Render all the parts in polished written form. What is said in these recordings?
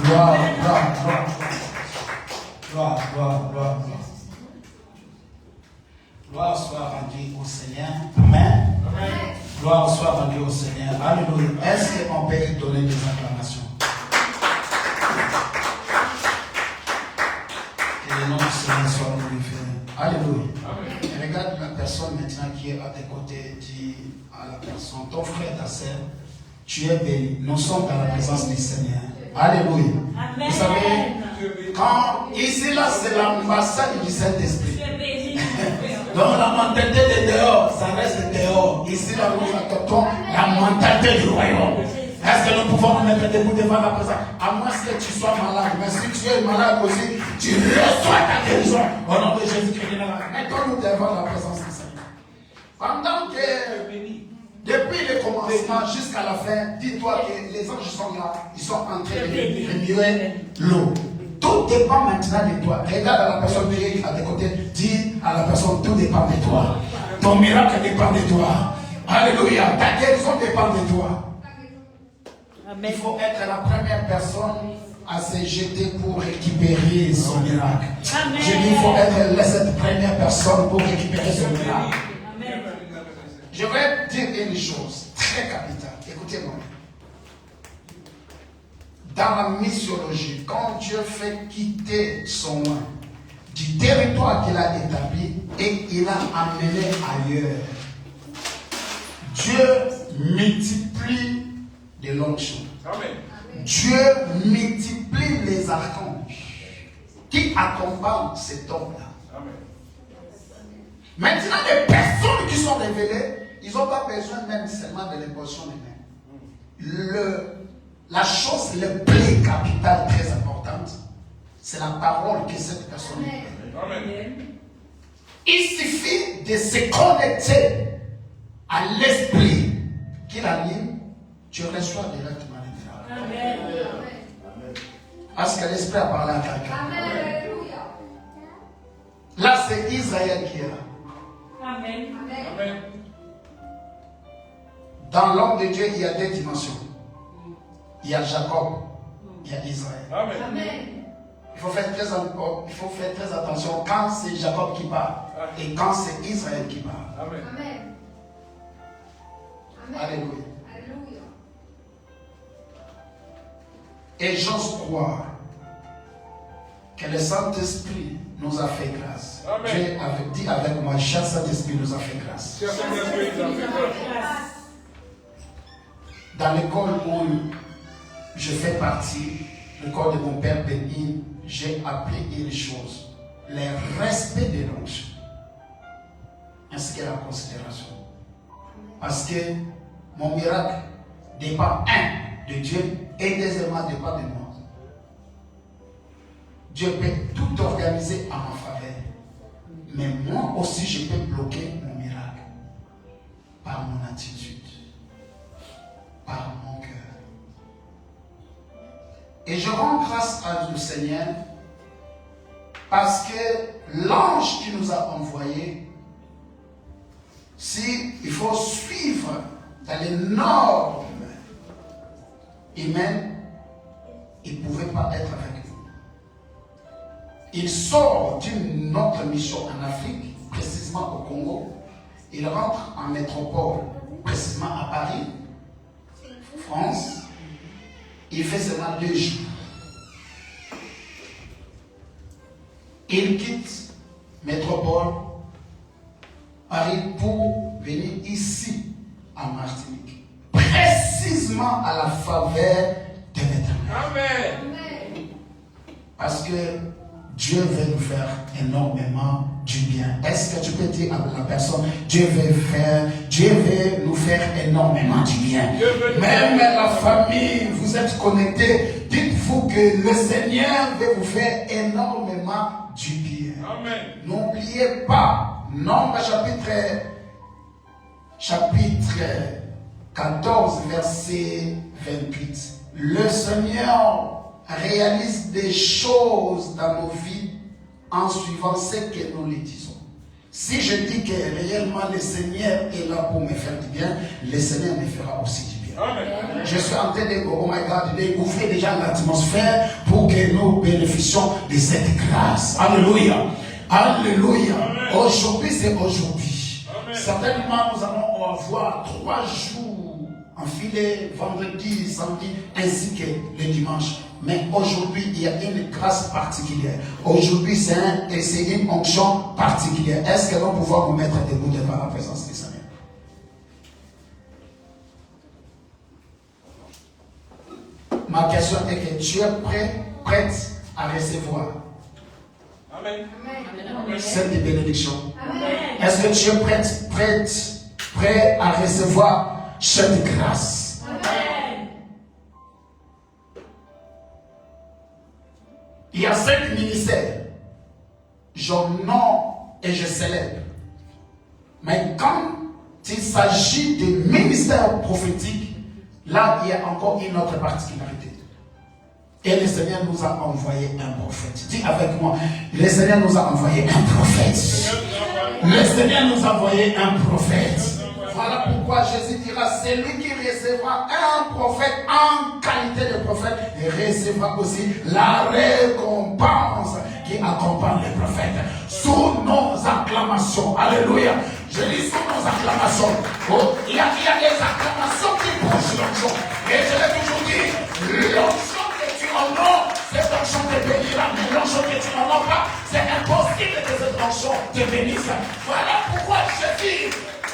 Gloire, gloire, gloire. Gloire, gloire, gloire, gloire. Gloire soit rendue au Seigneur. Amen. Amen. Gloire soit rendue au Seigneur. Alléluia. Est-ce qu'on peut donner des acclamations? Que le nom du Seigneur soit glorifié. Alléluia. Amen. Regarde la personne maintenant qui est à tes côtés. Dis à la personne, ton frère, ta sœur, tu es béni. Nous sommes dans la présence du Seigneur. Alléluia. Amen. Vous savez, quand ici là, c'est l'ambassade du Saint-Esprit. Donc la mentalité de dehors, ça reste dehors. Ici là, nous adoptons la mentalité du royaume. Est-ce que nous pouvons nous mettre debout devant la présence? À moins que tu sois malade, mais si tu es malade aussi, tu reçois ta guérison. Au nom de Jésus-Christ. Mettons-nous devant la présence du Seigneur. Pendant que, depuis le commencement jusqu'à la fin, dis-toi que les anges sont là, ils sont en train de remuer l'eau. Tout dépend maintenant de toi. Regarde à la personne qui est à tes côtés. Dis à la personne, tout dépend de toi. Ton miracle dépend de toi. Alléluia. Ta guérison dépend de toi. Amen. Il faut être la première personne à se jeter pour récupérer son miracle. Amen. Je dis, il faut être cette première personne pour récupérer son miracle. Amen. Je vais dire une chose très capitale. Écoutez-moi. Dans la missiologie, quand Dieu fait quitter son main du territoire qu'il a établi et il a amené ailleurs, Dieu multiplie de l'onction. Dieu multiplie les archanges qui accompagnent cet homme-là. Maintenant, les personnes qui sont révélées, ils n'ont pas besoin même seulement de l'imposition des mains. La chose la plus capitale, très importante, c'est la parole que cette personne a. Il suffit de se connecter à l'esprit qui l'anime, tu reçois directement les miracles. Parce que l'esprit a parlé à quelqu'un. Là, c'est Israël qui est là. Amen. Dans l'homme de Dieu, il y a deux dimensions. Il y a Jacob, il y a Israël. Amen. Il faut faire très attention quand c'est Jacob qui parle et quand c'est Israël qui parle. Amen. Alléluia. Et j'ose croire que le Saint-Esprit nous a fait grâce. Amen. Dieu avait dit avec moi, cher Saint-Esprit nous a fait grâce. Dans l'école où je fais partie, l'école de mon père Béni, j'ai appris une chose, le respect de l'onction, ainsi que la considération. Parce que mon miracle dépend, un, de Dieu, et deuxièmement, dépend de moi. Dieu peut tout organiser à ma faveur, mais moi aussi, je peux bloquer mon miracle par mon attitude, par mon cœur. Et je rends grâce à Dieu Seigneur parce que l'ange qui nous a envoyés, si il faut suivre dans les normes humaines, il ne pouvait pas être avec nous. Il sort d'une autre mission en Afrique, précisément au Congo. Il rentre en métropole, précisément à Paris, France. Il fait seulement 2 jours. Il quitte métropole, Paris, pour venir ici, en Martinique. Précisément à la faveur de l'Éternel. Amen. Parce que Dieu veut nous faire énormément du bien. Est-ce que tu peux dire à la personne, Dieu veut nous faire énormément du bien. Même la famille, vous êtes connectés, dites-vous que le Seigneur veut vous faire énormément du bien. Amen. N'oubliez pas, Nombre chapitre 14, verset 28. Le Seigneur réalise des choses dans nos vies en suivant ce que nous lui disons. Si je dis que réellement le Seigneur est là pour me faire du bien, le Seigneur me fera aussi du bien. Je suis en train de, oh my God, d'ouvrir déjà l'atmosphère pour que nous bénéficions de cette grâce. Alléluia. Alléluia. Aujourd'hui, c'est aujourd'hui. Certainement, nous allons avoir 3 jours enfilés, vendredi, samedi, ainsi que le dimanche. Mais aujourd'hui, il y a une grâce particulière. Aujourd'hui, c'est une onction particulière. Est-ce que nous pouvons nous mettre debout devant la présence du Seigneur? Ma question est que tu es prête à recevoir cette bénédiction. Est-ce que tu es prêt à recevoir cette grâce? Amen. Il y a 5 ministères. Je nomme et je célèbre. Mais quand il s'agit de ministères prophétiques, là, il y a encore une autre particularité. Et le Seigneur nous a envoyé un prophète. Dis avec moi, le Seigneur nous a envoyé un prophète. Le Seigneur nous a envoyé un prophète. Voilà pourquoi Jésus dira, celui qui recevra un prophète en qualité de prophète, et recevra aussi la récompense qui accompagne les prophètes. Sous nos acclamations. Alléluia. Je dis sous nos acclamations. Oh, il y a des acclamations qui bougent l'onction. Et je l'ai toujours dit, l'onction que tu en as, cette onction te bénira. Mais l'onction que tu n'en as pas, c'est impossible que cette onction te bénisse. Voilà pourquoi je dis,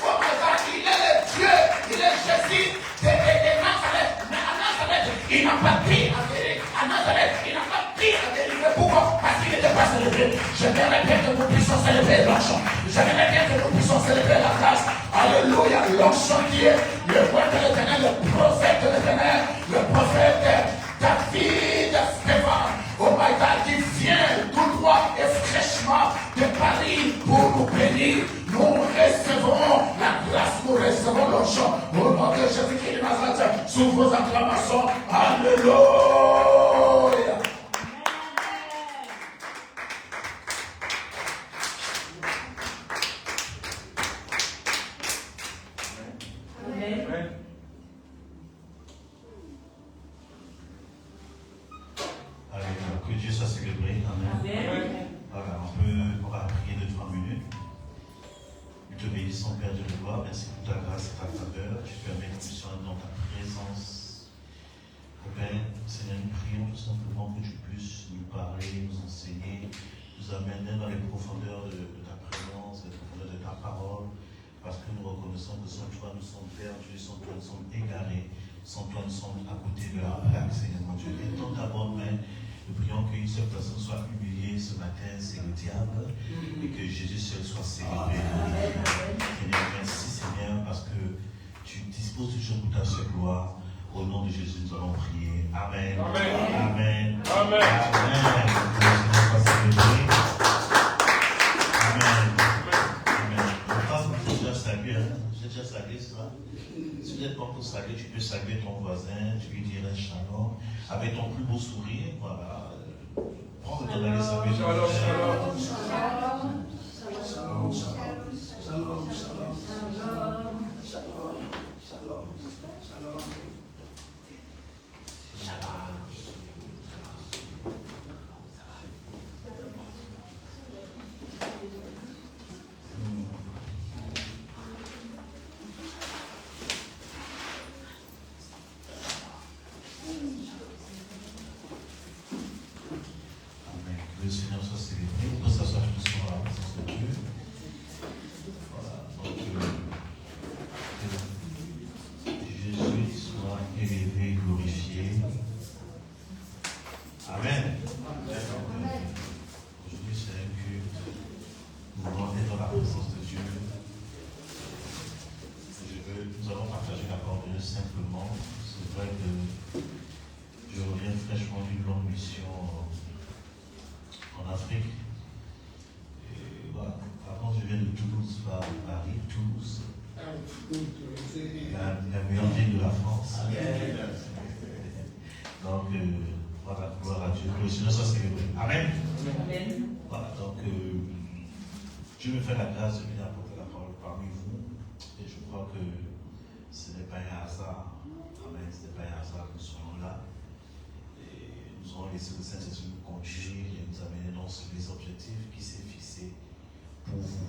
oh my God, il est le Dieu, il est Jésus de Nazareth. Mais à Nazareth, il n'a pas pris à guérir. À Nazareth, il n'a pas pris à délivrer. Pourquoi? Parce qu'il n'était pas célébré. J'aimerais bien que nous puissions célébrer l'onction. J'aimerais bien que nous puissions célébrer la grâce. Alléluia. L'onction qui est le roi de l'Éternel, le prophète de l'Éternel, le prophète David Stéphane. Oh my God, qui vient tout droit et fraîchement de Paris pour nous bénir. Nous recevrons la grâce, nous recevrons l'onction. Au nom de Jésus-Christ de Nazareth, sous vos acclamations. Alléluia. Que Dieu soit célébré. Amen. Voilà, on va prier 2-3 minutes. Nous te bénissons, Père de gloire. Merci pour ta grâce et ta faveur. Tu permets que nous soyons dans ta présence. Oh Père, Seigneur, nous prions tout simplement que tu puisses nous parler, nous enseigner, nous amener dans les profondeurs de ta présence, les profondeurs de ta parole. Parce que nous reconnaissons que sans toi, nous sommes perdus, sans toi, nous sommes égarés, sans toi, nous sommes à côté de la plaque, Seigneur mon Dieu. Et dans ta bonne main, nous prions qu'une seule personne soit humiliée ce matin, c'est le diable, et que Jésus seul soit célébré. Seigneur, merci Seigneur, parce que tu disposes toujours pour ta seule gloire. Au nom de Jésus, nous allons prier. Amen. Amen. Amen. Amen. Amen. Que le Seigneur soit célébré. Amen. Amen. Donc, j'ai déjà salué, j'ai déjà salué cela. Si vous n'êtes pas pour saluer, tu peux saluer ton voisin, tu lui dire un shalom, avec ton plus beau sourire, voilà. Prends le temps d'aller saluer ton voisin. Shalom, shalom. Shalom, shalom. Shalom, shalom. Le Seigneur soit célébré, on peut s'asseoir tous sur la présence de Dieu. Voilà, donc Jésus soit élevé, glorifié. Amen. Aujourd'hui c'est un culte, nous voulons être dans la présence de Dieu. Nous allons partager la parole de Dieu simplement. C'est vrai que je reviens fraîchement d'une longue mission en Afrique. Et voilà. Avant, je viens de Toulouse, Paris, Toulouse. La meilleure ville de la France. Donc, voilà, gloire à Dieu. Que le Seigneur soit célébré. Amen. Amen. Voilà, donc, Dieu me fait la grâce de venir apporter la parole parmi vous. Et je crois que ce n'est pas un hasard. Amen. Ce n'est pas un hasard que nous soyons là. Et nous allons laisser le Saint-Esprit nous conduire et nous amener dans les objectifs qui s'est fixés pour vous.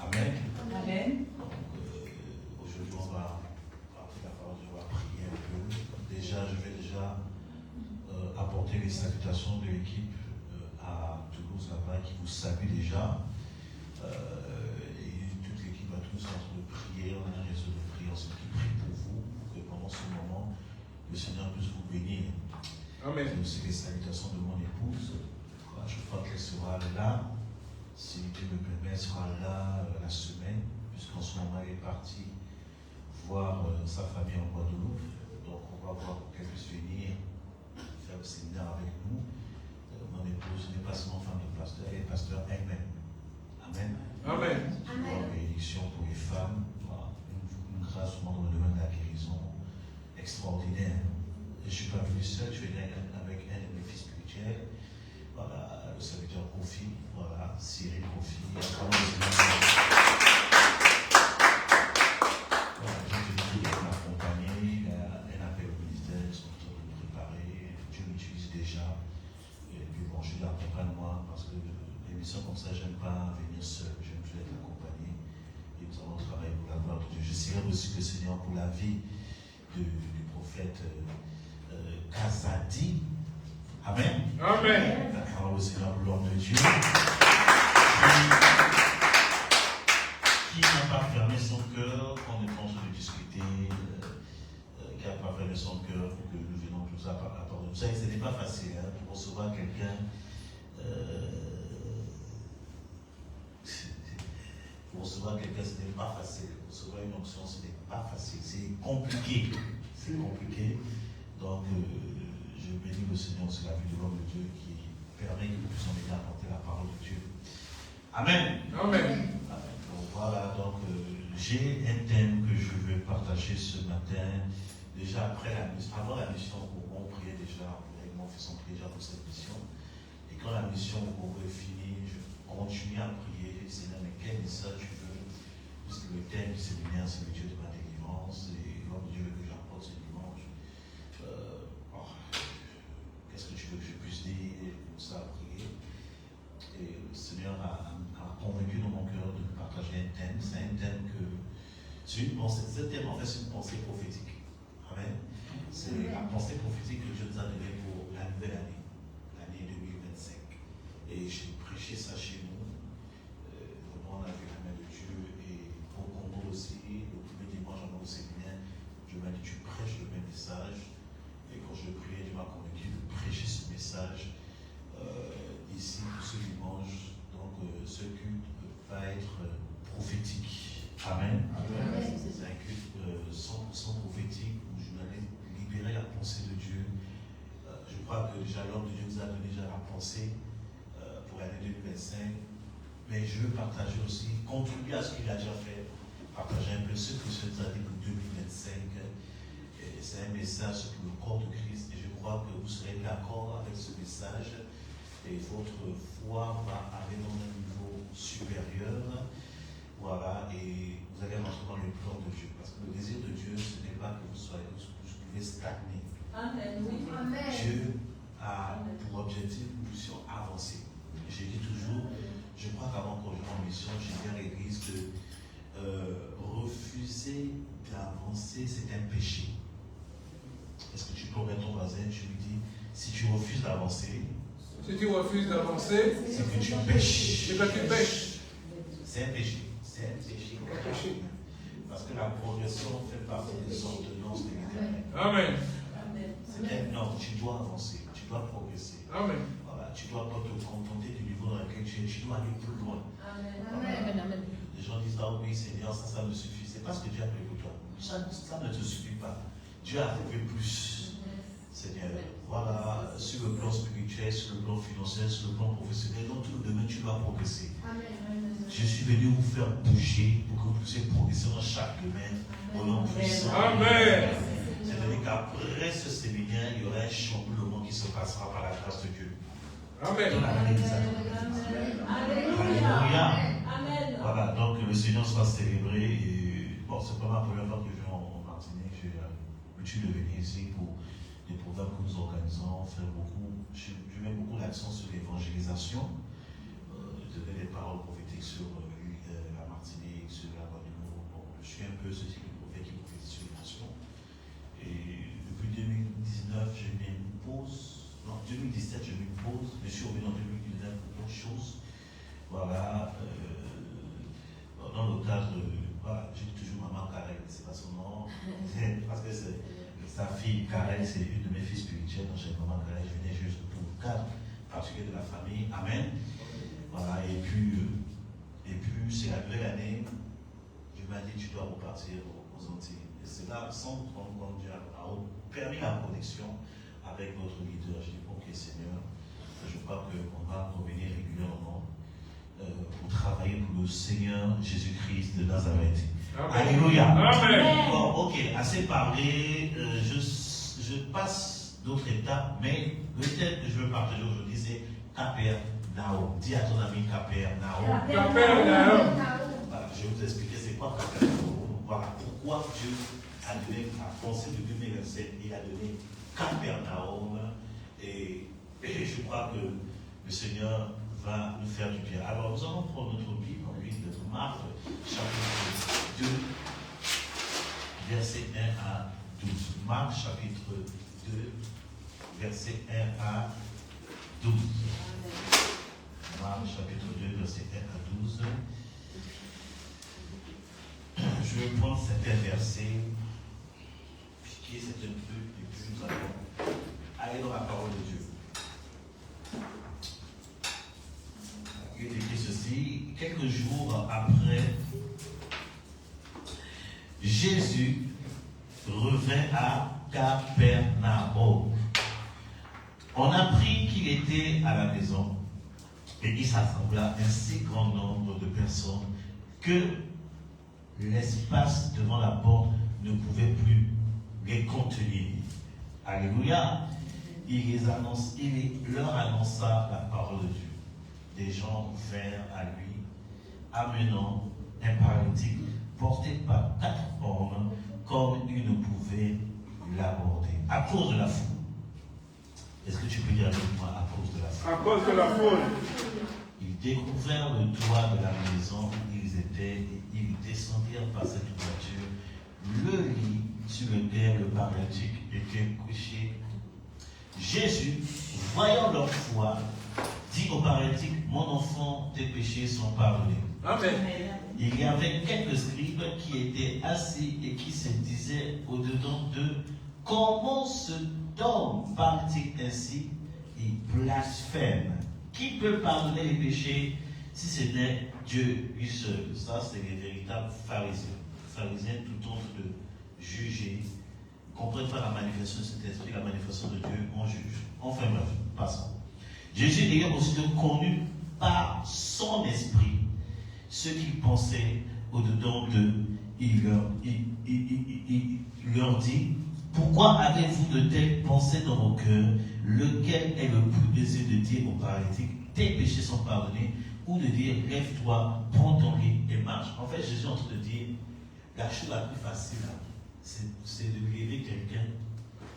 Amen. Amen. Donc, aujourd'hui, on va, après la parole, on va prier un peu. Déjà, je vais apporter les salutations de l'équipe à Toulouse là-bas qui vous salue déjà. Et toute l'équipe à tous en train de prier. On a un réseau de prière qui prie pour vous, pour que pendant ce moment, le Seigneur puisse vous bénir. Amen. Et aussi les salutations de mon épouse. Je crois qu'elle sera là, si Dieu me permet, elle sera là la semaine, puisqu'en ce moment elle est partie voir sa famille en Guadeloupe. Donc on va voir qu'elle puisse venir faire le séminaire avec nous. Mon épouse n'est pas seulement femme de pasteur, elle est pasteur elle-même. Amen. Amen. Une bénédiction pour les femmes, voilà. Une grâce dans le domaine de la guérison extraordinaire. Et je ne suis pas venu seul, je viens avec un de mes fils spirituels, voilà, le serviteur Kofi, voilà, Cyril Kofi. Voilà, j'ai dit qu'elle m'accompagner, un appel au ministère, ils sont en train de me préparer, Dieu m'utilise déjà. Et puis bon, je l'accompagne-moi parce que l'émission comme ça, j'aime pas venir seul, j'aime juste être accompagné. Et nous allons travailler pour la gloire de Dieu. Je serai aussi le Seigneur pour la vie du prophète Kazadi. Amen. Amen. La parole au Seigneur pour l'homme de Dieu. Qui n'a pas fermé son cœur quand on est en train de discuter, qui n'a pas fermé son cœur pour que nous venions tous à part de vous savez, ce n'est pas facile pour recevoir quelqu'un. Pour recevoir quelqu'un, ce n'est pas facile. Pour recevoir une onction, ce n'est pas facile. C'est compliqué. C'est compliqué. Donc, je bénis le Seigneur sur la vie de l'homme de Dieu qui permet que nous puissions venir apporter la parole de Dieu. Amen. Amen. Amen. Donc, voilà, donc j'ai un thème que je veux partager ce matin. Déjà avant la mission, on priait déjà, avec mon fils, on priait déjà pour cette mission. Et quand la mission est finie, je continue à prier. Seigneur, mais quel message tu veux? Puisque le thème du séminaire, c'est le Dieu de ma délivrance. Et l'homme de Dieu veut que j'apporte ce dimanche. Qu'est-ce que tu veux que je puisse dire? Et pour ça, prier. Et le Seigneur a convaincu dans mon cœur de partager un thème. C'est un thème que. C'est une pensée. Ce thème, en fait, c'est une pensée prophétique. Amen. C'est la pensée prophétique que Dieu nous a donnée pour la nouvelle année, l'année 2025. Et j'ai prêché ça chez nous. Vraiment, on a vu la main de Dieu. Et pour Congo aussi, le premier dimanche avant le séminaire, Dieu m'a dit tu prêches le même message. Et quand je priais, Dieu m'a convaincu de prêcher ce message ici, ce dimanche. Donc, ce culte va être prophétique. Amen. Amen. C'est un culte 100% prophétique où je vais aller libérer la pensée de Dieu. Je crois que déjà l'homme de Dieu nous a donné déjà la pensée pour l'année 2025. Mais je veux partager aussi, contribuer à ce qu'il a déjà fait, partager un peu ce que Dieu nous a dit pour 2025. Et c'est un message pour le corps de Christ. Et je crois que vous serez d'accord avec ce message. Et votre foi va aller dans un niveau supérieur. Voilà, et vous allez rentrer dans le plan de Dieu. Parce que le désir de Dieu, ce n'est pas que vous pouvez stagner. Amen. Oui. Dieu a pour objectif que nous puissions avancer. J'ai dit toujours, je crois qu'avant qu'on vienne en mission, j'ai dit à l'église que refuser d'avancer, c'est un péché. Est-ce que tu peux regarder ton voisin, tu lui dis, si tu refuses d'avancer, Si tu refuses d'avancer, c'est que tu pêches. c'est que tu pêches. C'est un péché. C'est un péché. Parce que la progression fait partie des ordonnances de l'Éternel. Amen. Non, tu dois avancer, tu dois progresser. Amen. Voilà, tu ne dois pas te contenter du niveau dans lequel tu es, tu dois aller plus loin. Amen. Les gens disent, ah oui, Seigneur, ça me suffit. C'est pas ce que Dieu a prévu pour toi. Ça ne te suffit pas. Dieu a prévu plus. Seigneur, voilà, sur le plan spirituel, sur le plan financier, sur le plan professionnel, dans tout le domaine, tu dois progresser. Je suis venu vous faire bouger pour que vous puissiez progresser dans chaque domaine au nom puissant. Amen. C'est-à-dire qu'après ce séminaire, il y aura un chamboulement qui se passera par la grâce de Dieu. Amen. Alléluia. Voilà, donc le Seigneur sera célébré. Et bon, c'est pas ma première fois que je vais en Martinique. l'habitude de venir ici pour des programmes que nous organisons, faire beaucoup. Je mets beaucoup l'accent sur l'évangélisation, donner des paroles prophétiques sur la Martinique, sur la Guadeloupe. Bon, je suis un peu ce type de prophète qui prophétise sur les nations. Et depuis 2019, j'ai mis une pause. Non, 2017, j'ai mis une pause. Je suis revenu en 2019 pour autre chose. Voilà. Dans le cadre, voilà, j'ai toujours maman Karel, c'est pas son nom, parce que sa fille Karel, c'est une de mes filles spirituelles, donc j'ai maman Karel, je venais juste pour le cadre particulier de la famille, amen. Voilà, et puis c'est la nouvelle année, Dieu m'a dit tu dois repartir aux Antilles. Et c'est là, sans prendre Dieu a permis la connexion avec notre leader. J'ai dit, ok Seigneur, je crois qu'on va revenir régulièrement pour travailler pour le Seigneur Jésus-Christ de Nazareth. Amen. Alléluia. Amen. Bon, ok, assez parlé. Je passe d'autres étapes, mais peut-être que je veux partager aujourd'hui, c'est Capernaum. Dis à ton ami Capernaum. Capernaum. Voilà, je vais vous expliquer c'est quoi Capernaum. Voilà pourquoi Dieu a donné à penser de 2027, il a donné Capernaum. Et je crois que le Seigneur va nous faire du bien. Alors nous allons prendre notre Bible en Bible de Marc, chapitre 2, verset 1 à 12. Marc, chapitre 2, verset 1 à 12. Marc, chapitre 2, verset 1 à 12. Je vais prendre certains versets, piquer certains trucs, et puis nous allons aller dans la parole de Dieu. Il est écrit ceci, quelques jours après, Jésus revint à Capernaum. On apprit qu'il était à la maison et il s'assembla un si grand nombre de personnes que l'espace devant la porte ne pouvait plus les contenir. Alléluia. Il leur annonça la parole de Dieu. Des gens vinrent à lui, amenant un paralytique porté par 4 hommes, comme ils ne pouvaient l'aborder. À cause de la foule. Est-ce que tu peux dire avec moi, à cause de la foule? À cause de la foule. Ils découvrèrent le toit de la maison où ils étaient et ils descendirent par cette ouverture le lit sur lequel le paralytique était couché. Jésus, voyant leur foi, dit au paralytique, mon enfant, tes péchés sont pardonnés. Amen. Il y avait quelques scribes qui étaient assis et qui se disaient au-dedans d'eux, comment cet homme parle-t-il ainsi? Il blasphème. Qui peut pardonner les péchés si ce n'est Dieu lui seul? Ça, c'est les véritables pharisiens. Les pharisiens tout honte de juger. Ils ne comprennent pas la manifestation de cet esprit, la manifestation de Dieu, on juge. Enfin bref, passons. Jésus ayant aussitôt connu par son esprit ce qu'il pensait au-dedans d'eux, il leur dit, pourquoi avez-vous de telles pensées dans vos cœurs? Lequel est le plus aisé de dire au paralytique, tes péchés sont pardonnés, ou de dire, lève-toi, prends ton lit et marche? En fait, Jésus est en train de dire, la chose la plus facile, c'est de lever quelqu'un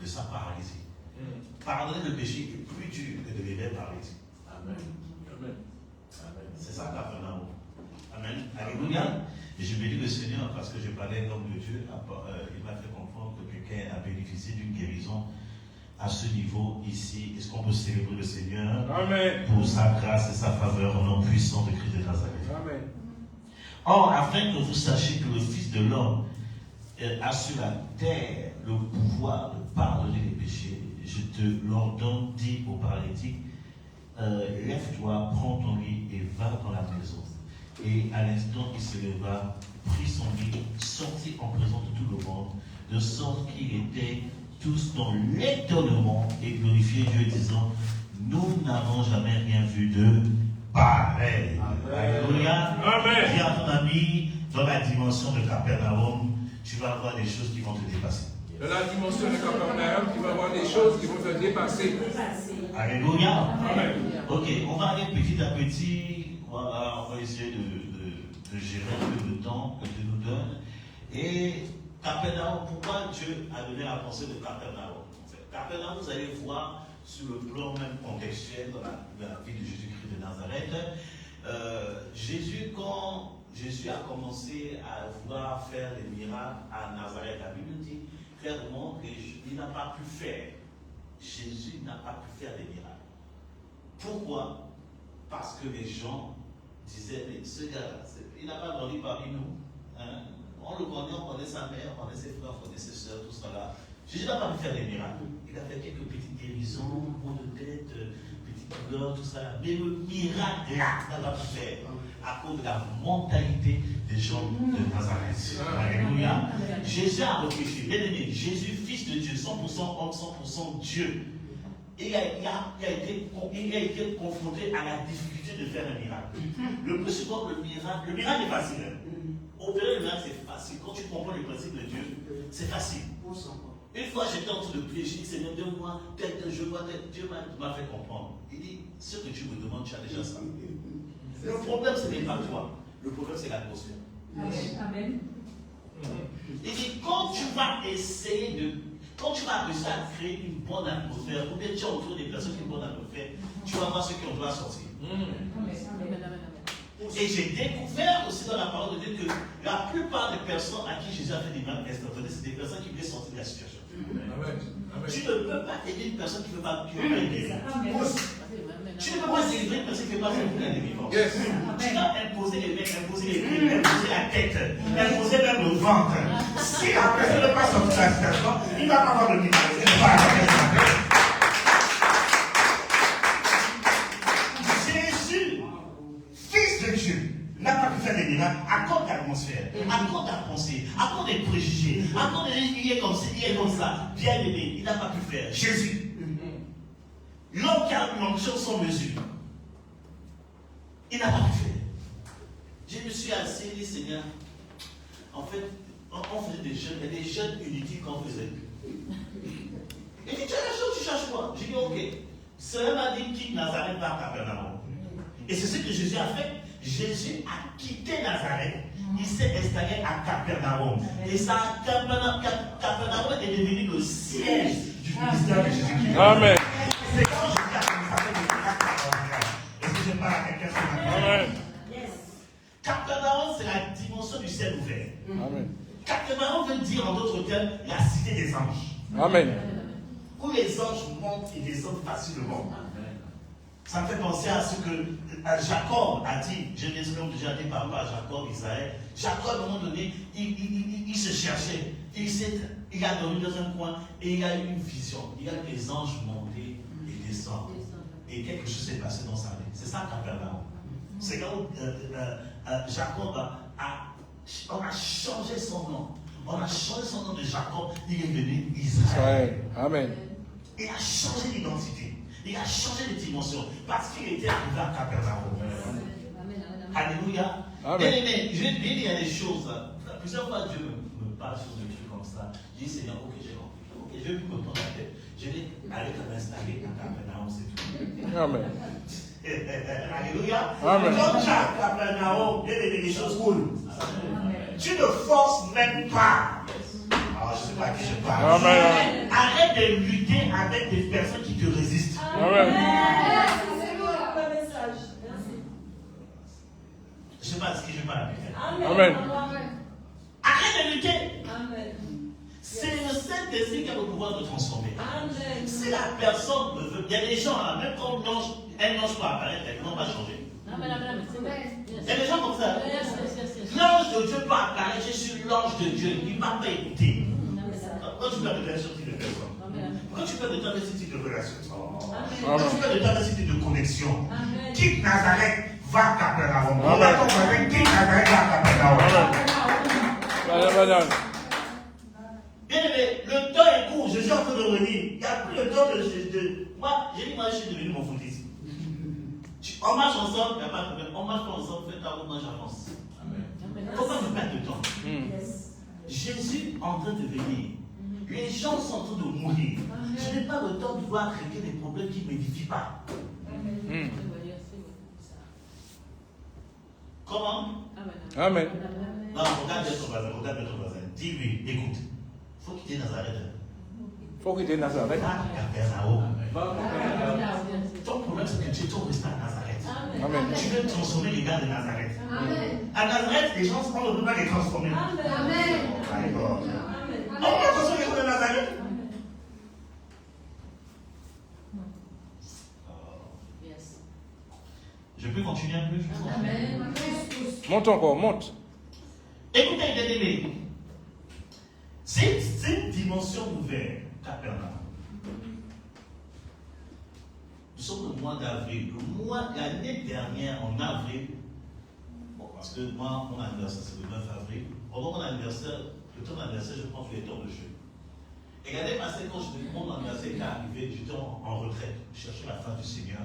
de sa paralysie. Pardonner le péché est plus dur que de lever la paralysie. Amen. Amen. C'est ça Capernaum. Amen. Alléluia. Et je bénis le Seigneur parce que je parlais l'homme de Dieu. Il m'a fait comprendre que quelqu'un a bénéficié d'une guérison à ce niveau ici. Est-ce qu'on peut célébrer le Seigneur? Amen. Pour sa grâce et sa faveur au nom puissant de Christ de Nazareth. Amen. Or, afin que vous sachiez que le Fils de l'homme a sur la terre le pouvoir de pardonner les péchés, je te l'ordonne, dit au paralytique, lève-toi, prends ton lit et va dans la maison. Et à l'instant, il se leva, prit son lit, sortit en présence de tout le monde, de sorte qu'ils étaient tous dans l'étonnement et glorifiaient Dieu, disant, nous n'avons jamais rien vu de pareil. Alléluia. Amen. Dis à ton ami, dans la dimension de Capernaum, tu vas avoir des choses qui vont te dépasser. Dans la dimension de Capernaum, tu vas voir des choses qui vont te dépasser. Alléluia. Amen. Ok, on va aller petit à petit. Voilà, on va essayer de gérer un peu le temps que Dieu nous donne. Et Capernaum, pourquoi Dieu a donné la pensée de Capernaum? Capernaum, vous allez voir sur le plan même contextuel dans la vie de Jésus-Christ de Nazareth. Quand Jésus a commencé à vouloir faire les miracles à Nazareth, la Bible dit clairement qu'il n'a pas pu faire. Jésus n'a pas pu faire des miracles. Pourquoi? Parce que les gens disaient, mais ce gars-là, il n'a pas grandi parmi nous. Hein? On le connaît, on connaît sa mère, on connaît ses frères, on connaît ses soeurs, tout ça là. Jésus n'a pas pu faire des miracles. Il a fait quelques petites guérisons, maux de tête, petites douleurs, tout ça là. Mais le miracle là, il n'a pas pu faire à cause de la mentalité des gens de Nazareth. Alléluia. Jésus a réfléchi. Bien aimé, Jésus, fils de Dieu, 100% homme, 100% Dieu. Et il a été confronté à la difficulté de faire un miracle. Le plus souvent, le miracle est facile. Opérer le miracle, c'est facile. Quand tu comprends le principe de Dieu, c'est facile. Une fois, j'étais en train de prier, j'ai dit, Seigneur, donne-moi tel je vois tel. Dieu m'a fait comprendre. Il dit, ce que tu me demandes, tu as déjà ça. Le problème, ce n'est pas toi. Le problème, c'est l'atmosphère. Amen. Il dit, quand tu vas réussir à créer une bonne atmosphère, ou bien tu es autour des personnes qui ont une bonne atmosphère, tu vas voir ce qu'on doit sortir. Et j'ai découvert aussi dans la parole de Dieu que la plupart des personnes à qui Jésus a fait des miracles instantanés, c'est des personnes qui voulaient sortir de la situation. Amen. Tu ne peux pas aider une personne qui ne veut pas aider. Tu ne peux pas délivrer une personne qui ne veut pas délivrer la délivrance. Tu dois imposer les mains, imposer les pieds, imposer la tête, imposer même le ventre. Si la personne ne veut pas sortir de la situation, il ne va pas avoir le miracle. Il ne va pas avoir le miracle. Jésus, fils de Dieu, n'a pas pu faire des miracles à cause de l'atmosphère, à cause de la pensée, à cause des préjugés, à cause de il est comme ci, il est comme ça. Bien aimé, il n'a pas pu faire. Jésus, l'homme qui a une onction sans mesure, il n'a pas pu faire. Je me suis assis et dit, Seigneur, en fait, on faisait des jeûnes, il y a des jeûnes inutiles qu'on faisait. Il dit, tu as la chose, tu cherches quoi? J'ai dit, ok. Cela m'a dit, quitte Nazareth par Capernaum. Et c'est ce que Jésus a fait. Jésus a quitté Nazareth, il s'est installé à Capernaum. Et ça, Capernaum est devenu le siège du ministère de Jésus-Christ. Amen. C'est quand Jésus a commencé à faire des miracles extraordinaires. Est-ce que je parle à quelqu'un ce matin? Amen. Capernaum, c'est la dimension du ciel ouvert. Amen. Capernaum veut dire en d'autres termes la cité des anges. Amen. Où les anges montent et descendent facilement. Ça me fait penser à ce que Jacob a dit. Je l'ai déjà dit par rapport à Jacob, Israël. Jacob, à un moment donné, il se cherchait. Il a dormi dans un coin et il a eu une vision. Il y a des anges montés et descendent. Et quelque chose s'est passé dans sa vie. C'est ça Capernaum. C'est là où Jacob on a changé son nom. On a changé son nom de Jacob. Il est devenu Israël. Amen. Il a changé d'identité. Il a changé de dimension parce qu'il était arrivé à Capernaum. Alléluia. Bien aimé, je vais te dire, il y a des choses. Plusieurs fois, Dieu me parle sur des trucs comme ça. Je dis, Seigneur, ok, j'ai compris. Ok, je vais plus comprendre la tête. Je vais aller m'installer à Capernaum, c'est tout. Amen. Alléluia. Amen. Quand tu es à Capernaum, bien aimé, les choses coulent. Tu ne forces même pas. Alors, je ne sais pas à qui je parle. Amen. Arrête de lutter avec des personnes qui te résistent. Amen. Je ne sais pas à qui je parle. Amen. Arrête de lutter. Amen. C'est le Saint-Esprit qui a le pouvoir de transformer. Amen. Si la personne veut, il y a des gens là, même quand un ange peut apparaître, ils n'ont pas changé. Il y a des gens comme ça. L'ange de Dieu peut apparaître, je suis l'ange de Dieu, il ne va pas écouter. Quand tu parles de relation, tu ne fais pas. Quand tu parles de ce type de relation, quand tu parles de ce type de connexion, quitte Nazareth, va à Capernaum. Quitte Nazareth, va à Capernaum. Amen. Bien aimé, le temps est court, je suis en train de revenir. Il n'y a plus le temps de. Moi, j'ai dit, moi, je suis devenu mon footiste. On marche ensemble, il n'y a pas de problème. On marche pas ensemble, fais ta route, moi j'avance. Il ne faut pas me perdre de temps. Jésus est en train de venir. Les gens sont en train de mourir. Je n'ai pas le temps de voir régler des problèmes qui ne m'édifient pas. Comment? Amen. Non, regarde bien ton voisin, regarde bien ton voisin. dis-lui, écoute, il faut quitter Nazareth. Faut quitter Nazareth. Va à Capernaum. Va au Capernaum. Ton problème, c'est que tu es trop resté à Nazareth. Amen. Tu veux transformer les gars de Nazareth. Amen. À Nazareth, les gens, on ne peut pas les transformer. Amen. D'accord. Amen. On peut transformer les gens de Nazareth. Yes. Je peux continuer un peu? Amen. Monte encore, monte. Écoutez, bien aimé, c'est une dimension nouvelle, Capernaum. Nous sommes le mois d'avril. L'année dernière, en avril, bon, parce que moi, mon anniversaire, c'est le 9 avril. Pendant mon anniversaire, le temps d'anniversaire, je prends tous les temps de jeu. Et l'année passée, quand mon anniversaire est arrivé, j'étais en retraite. Je cherchais la fin du Seigneur.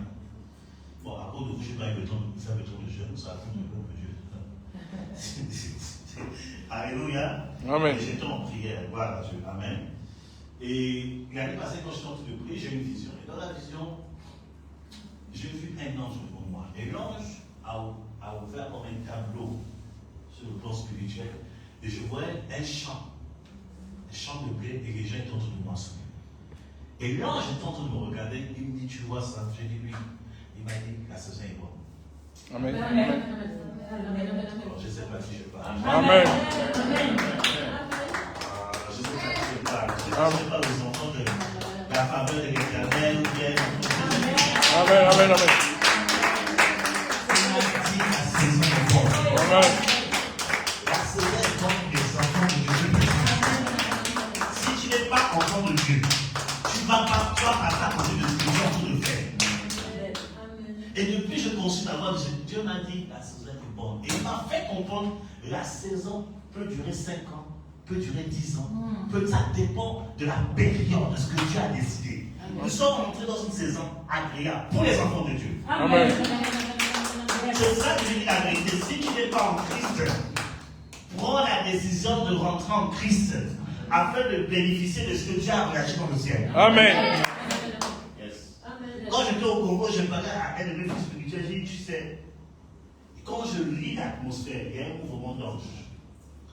Bon, à cause de vous, je n'ai pas eu le temps de faire le tour de jeûne, ça a fait le peuple de Dieu. Alléluia. Amen. Et j'étais en prière, gloire à Dieu. Amen. Et l'année passée, quand j'étais en train de prier, j'ai eu une vision. Et dans la vision, j'ai vu un ange devant moi. Et l'ange a ouvert comme un tableau sur le plan spirituel. Et je voyais un champ de blé, et les gens étaient en train de moissonner. Et l'ange était en train de me regarder, il me dit, tu vois ça? J'ai dit oui. Il m'a dit, la saison est bonne. Amen. Alors, je ne sais pas si je parle. Amen. Je ne sais pas si je parle. Je ne sais pas aux enfants de la faveur de l'Éternel ou bien. Amen. Amen. Amen. Il m'a dit, la saison est bonne. Amen. La saison est bonne des enfants de Dieu. Si tu n'es pas enfant de Dieu, tu ne vas pas t'accorder de ce que tu es en train de faire. Et depuis, je consulte la voix de Dieu. Dieu m'a dit, la saison est bonne. Et il m'a fait comprendre, la saison peut durer 5 ans, peut durer 10 ans. Ça dépend de la période, de ce que Dieu a décidé. Nous sommes entrés dans une saison agréable pour les enfants de Dieu. Amen. C'est ça que je dis la vérité. Si tu n'es pas en Christ, prends la décision de rentrer en Christ afin de bénéficier de ce que Dieu a engagé dans le ciel. Amen. Quand j'étais au Congo, je parlais à un de mes fils spirituels, j'ai dit, tu sais, quand je lis l'atmosphère, il y a un mouvement d'ange.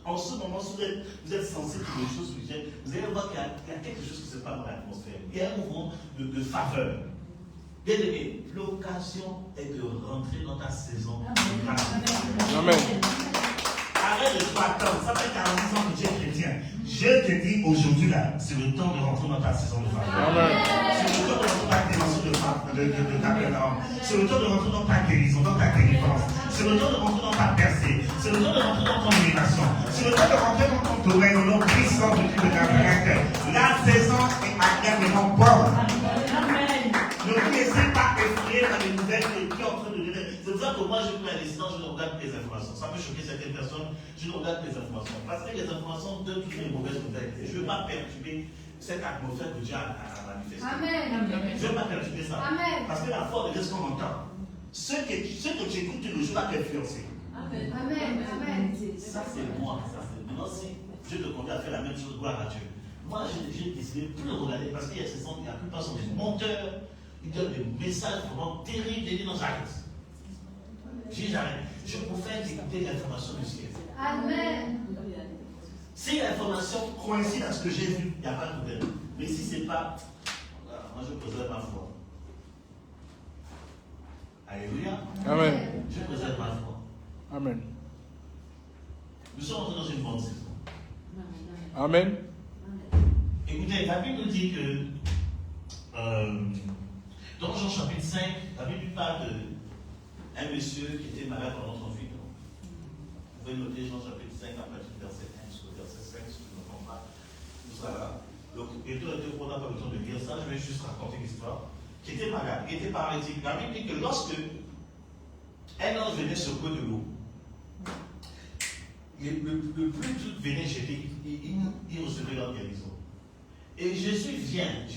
En ce moment, si vous êtes sensible pour les choses spirituelles, vous allez voir qu'il y a quelque chose qui se passe dans l'atmosphère. Il y a un mouvement de faveur. Bien aimé, l'occasion est de rentrer dans ta saison. Amen. Arrête de toi attendre. Ça fait 40 ans que tu es chrétien. Je te dis aujourd'hui là, c'est le temps de rentrer dans ta saison de faveur. Amen. C'est le temps de rentrer dans ta dimension de Capernaum. C'est le temps de rentrer dans ta guérison, dans ta délivrance. C'est le temps de rentrer dans ta percée. C'est le temps de rentrer dans ton élévation. C'est le temps de rentrer dans ton domaine au nom puissant de Dieu de Nazareth. La saison est agréablement bonne. Ne vous laissez pas effrayer par les nouvelles qui sont en train de donner. C'est pour ça que moi, je prends la décision, je ne regarde que les informations. Ça peut choquer certaines personnes, je ne regarde que les informations. Parce que les informations donnent toutes les mauvaises nouvelles. Et je ne veux pas perturber cette atmosphère que Dieu a manifestée. Amen. Je ne veux pas perturber ça. Amen. Parce que la foi de ce qu'on entend. Ce que tu écoutes le jour va t'influencer. Amen. Amen. Ça, c'est moi. Ça, c'est moi. Si Dieu te conduit à faire la même chose, gloire à Dieu. Moi, j'ai décidé de plus le regarder parce qu'il y a la plupart sont des menteurs. Ils donnent des messages vraiment terribles. Ils disent non, j'arrête. J'arrête. Je préfère écouter l'information du ciel. Amen. Si l'information coïncide à ce que j'ai vu, il n'y a pas de problème. Mais si ce n'est pas, moi je préserve ma foi. Alléluia. Amen. Je préserve ma foi. Amen. Nous sommes entrés dans une bonne saison. Amen. Écoutez, la Bible nous dit que dans Jean chapitre 5, la Bible parle d'un monsieur qui était malade pendant 38 ans. Vous pouvez noter Jean chapitre 5 à partir du verset 1 jusqu'au verset 5, si je ne me trompe pas. Tout ça là. Donc, on n'a pas le temps de lire ça, je vais juste raconter l'histoire. Qui était malade, qui était paralytique. La Bible dit que lorsque un ange venait secouer de l'eau, le plus truc venait jeter, il recevait leur guérison. Et Jésus vient à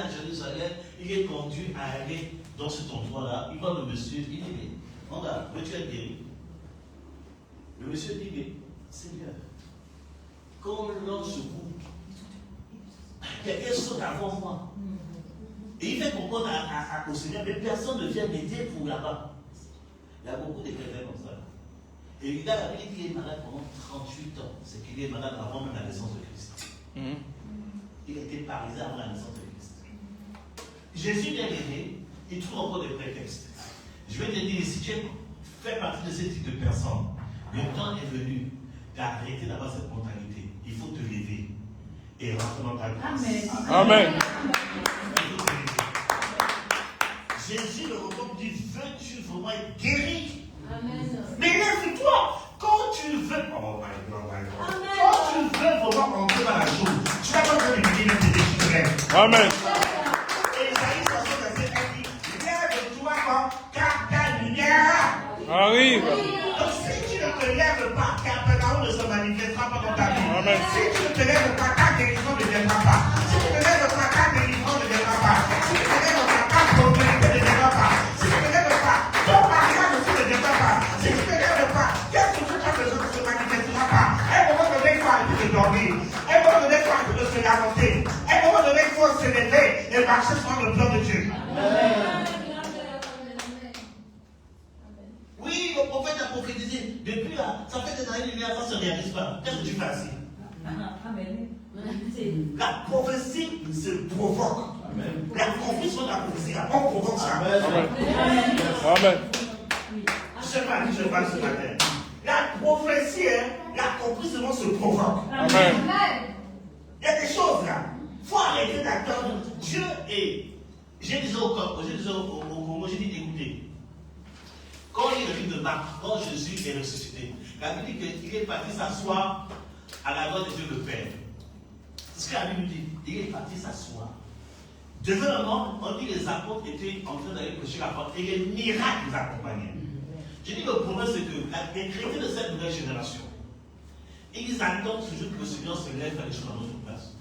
Jérusalem, il est conduit à aller dans cet endroit-là, il voit le monsieur, il dit, mais, regarde, veux-tu être guéri? Le monsieur dit, mais, Seigneur, quand l'ange secoue, quelqu'un saute avant moi. Et il fait comprendre au Seigneur, mais personne ne vient m'aider pour là-bas. Il y a beaucoup de chrétiens comme ça. Et il a dit qu'il est malade pendant 38 ans. C'est qu'il est malade avant même la naissance de Christ. Il a été paralysé avant la naissance de Christ. Jésus bien aimé, il trouve encore des prétextes. Je vais te dire, si tu fais partie de ce type de personnes, le temps est venu d'arrêter d'avoir cette mentalité. Il faut te lever et rentrer dans ta grâce. Amen. Jésus le regarde dit, veux-tu vraiment être guéri? Amen. Mais lève-toi. Quand tu veux, oh my God, my God. Quand tu veux vraiment entrer dans la chose, tu vas pas faire une vie de déchirure. Amen. Et Isaïe 60, verset 1 dit, lève-toi car ta lumière Arrive. Donc si tu ne te lèves pas, car Pégao ne se manifestera pas dans ta vie. Amen. Si tu ne te lèves pas, ta guérison ne viendra pas. Si tu ne te lèves pas, ta délivrance ne viendra pas. Si tu ne te lèves pas, ta prospérité ne viendra pas. Si tu ne te lèves pas, ton mariage aussi ne viendra pas. Si tu ne te lèves pas, qu'est-ce que tu as besoin ne se manifestera pas. À un moment donné, il faut arrêter de dormir. À un moment donné, il faut arrêter de se lamenter. À un moment donné, il faut se lever et marcher sur le plan de Dieu. Oui, le prophète a prophétisé. Depuis là, ça fait des années lumière, ça ne se réalise pas. Qu'est-ce que tu fais ainsi? La prophétie se provoque. L'accomplissement de la prophétie, on provoque ça. Amen. Je sais pas à qui je parle ce matin. La prophétie, l'accomplissement se provoque. Amen. Il y a des choses là. Il faut arrêter d'attendre. Dieu est. J'ai dit au Congo, j'ai dit écoutez. Quand il est le livre de Marc, quand Jésus est ressuscité, la Bible dit qu'il est parti s'asseoir à la droite de Dieu le Père. C'est ce que la Bible dit. Il est parti s'asseoir. Deuxièmement, on dit que les apôtres étaient en train d'aller prêcher la parole et les miracles les accompagnaient. Je dis le problème, c'est que les chrétiens de cette nouvelle génération, ils attendent toujours que le Seigneur se lève à les choses à notre place.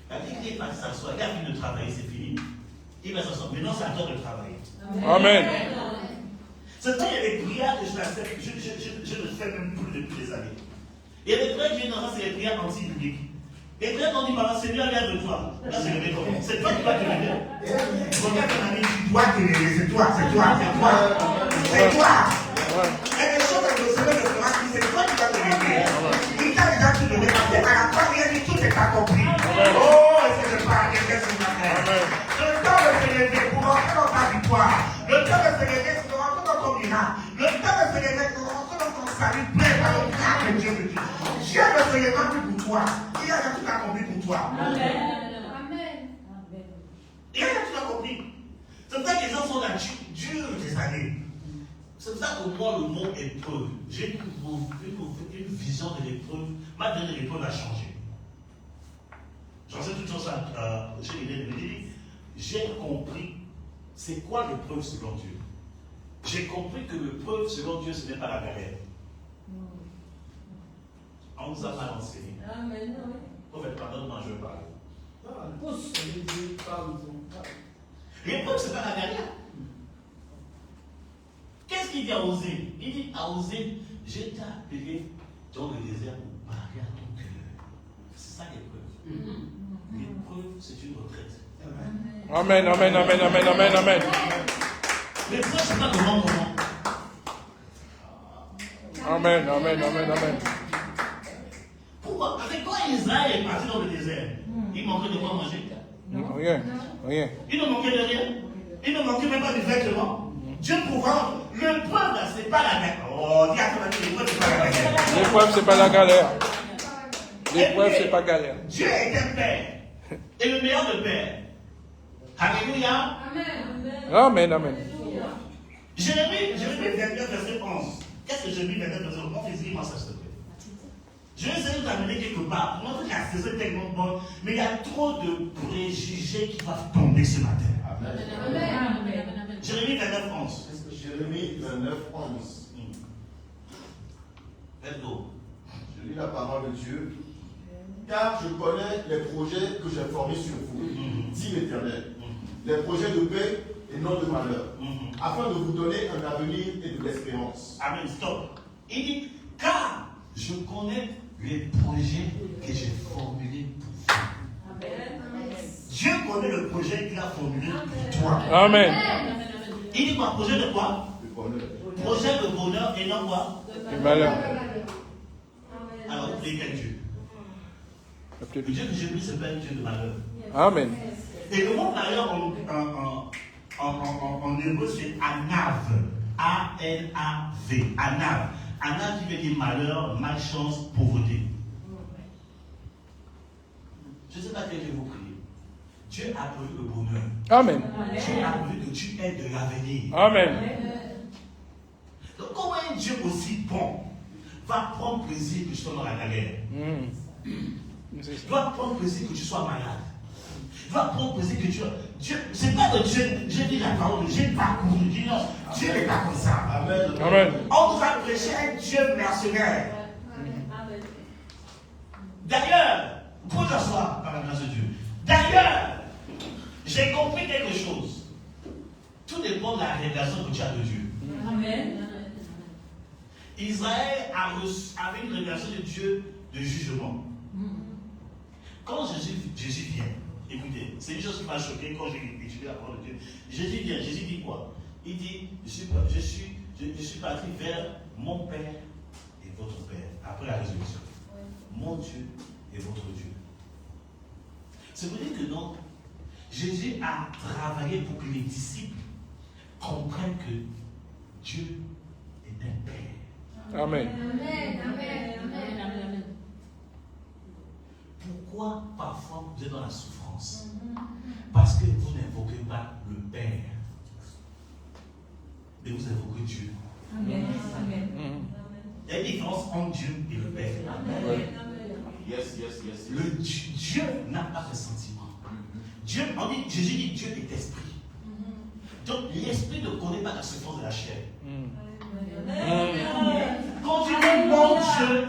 La Bible dit qu'il est parti s'asseoir, il a fini de travailler, c'est fini. Il va s'asseoir. Maintenant, c'est à toi de travailler. Amen. C'est vrai, il y a des prières que je n'accepte, je ne fais même plus depuis des années. Il y a des prières qui viennent dans ça, c'est les prières anti-bibliques. Les prières qu'on dit, par Seigneur, lève-toi. Là, c'est levé comment? C'est toi qui vas te lever. Regarde ton ami, tu dois te lever, c'est toi. Il y a des choses que le Seigneur ne fera plus, c'est toi qui vas te lever. Il t'a déjà tout donné, parce qu'à la fois, il a dit tout est accompli. Oh, est-ce que je parle à quelqu'un ce matin? Le temps de se lever pour rentrer dans ta victoire. Le temps de se lever pour rentrer dans ton miracle. Le temps de se lever pour rentrer dans ton salut plein par le miracle de Dieu de Dieu. Dieu ne se lève plus pour toi. Il a tout accompli pour toi. Amen. Il a tout accompli. C'est pour ça que les gens sont là, Dieu des années. C'est pour ça que moi, le mot épreuve, j'ai une vision de l'épreuve. Ma vision de l'épreuve a changé. J'en sais tout ça chez les dit, j'ai compris c'est quoi l'épreuve selon Dieu. J'ai compris que l'épreuve selon Dieu, ce n'est pas la galère. On nous a mal enseigné. Amen. Prophète, pardonne-moi, je veux parler. Amen. L'épreuve, ce n'est pas la galère. Qu'est-ce qu'il dit à Osée? Il dit à Osée, je t'ai appelé dans le désert pour parler à ton cœur. C'est ça l'épreuve. L'épreuve, c'est une retraite. Amen. L'épreuve, c'est pas le moment. Amen. Pourquoi? Parce que quand Israël est parti dans le désert, il manquait de quoi manger? Rien. Il ne manquait de rien. Il ne manquait même pas de vêtements. Dieu pouvant, l'épreuve, c'est pas la galère. Oh, dis à ton ami, l'épreuve, c'est pas la galère. L'épreuve, c'est pas la galère. L'épreuve, c'est pas galère. Dieu est un père. Et le meilleur de père. Alléluia. Amen. Jérémie 29, verset 11. Qu'est-ce que Jérémie 29, verset 11? Dis-moi ça, s'il te plaît. Je vais essayer de t'amener quelque part. Pour montrer que la saison est tellement bonne. Mais il y a trop de préjugés qui doivent tomber ce matin. Jérémie 29, 11. Jérémie 29, 11. Let's go. Je lis la parole de Dieu. Car je connais les projets que j'ai formés sur vous, dit l'Éternel. Les projets de paix et non de malheur, afin de vous donner un avenir et de l'espérance. Amen. Stop. Il dit, car je connais les projets que j'ai formulés pour vous. Dieu connaît le projet qu'il a formulé pour toi. Amen. Il dit quoi? Projet de quoi? Le bonheur. Projet de bonheur et non quoi? Le malheur. Alors, vous priez quel Dieu? Le Dieu que j'ai pris, c'est pas un Dieu de malheur. Amen. Et le mot malheur en hébreu, c'est anav. A-N-A-V. Anav. Anav qui veut dire malheur, malchance, pauvreté. Je ne sais pas quel Dieu vous priez. Dieu a prévu le bonheur. Amen. Dieu a prévu que tu aies de l'avenir. Amen. Donc, comment un Dieu aussi bon va prendre plaisir que tu sois dans la galère? Il doit prendre plaisir que tu sois malade. Il doit prendre plaisir que tu sois. Dieu, c'est pas le Dieu. J'ai dit la parole, j'ai parcouru. Dis non, Dieu n'est pas comme ça. Amen. Amen. On nous a prêché un Dieu mercenaire. D'ailleurs, vous pouvez asseoir par la grâce de Dieu. D'ailleurs, j'ai compris quelque chose. Tout dépend de la révélation que tu as de Dieu. Amen. Israël avait une révélation de Dieu de jugement. Quand Jésus vient, écoutez, c'est une chose qui m'a choqué quand j'ai étudié la parole de Dieu. Jésus vient, Jésus dit quoi? Il dit, je suis parti vers mon Père et votre Père, après la résurrection. Mon Dieu et votre Dieu. C'est pour dire que non, Jésus a travaillé pour que les disciples comprennent que Dieu est un Père. Amen. Pourquoi parfois vous êtes dans la souffrance? Parce que vous n'invoquez pas le Père, mais vous invoquez Dieu. Amen. Il y a une différence entre Dieu et le Père. Yes. Dieu n'a pas de sentiments. Dieu, Jésus dit Dieu est esprit. Donc l'esprit ne connaît pas la souffrance de la chair. Quand tu dis mon Dieu,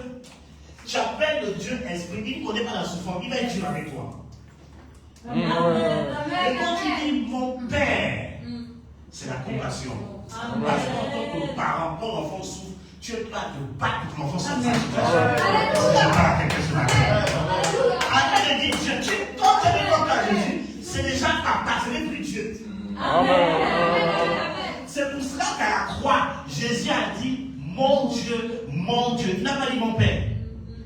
tu appelles le Dieu esprit, il ne connaît pas la souffrance, il va être dur avec toi. Et quand tu dis mon Père, c'est la compassion. Parce qu'en tant que parent, quand l'enfant souffre, tu es pas de battre pour que l'enfant souffre. Arrête de dire Dieu. Quand tu es devant à Jésus, c'est déjà papa, ce n'est plus Dieu. C'est pour cela qu'à la croix, Jésus a dit mon Dieu, il n'a pas dit mon Père.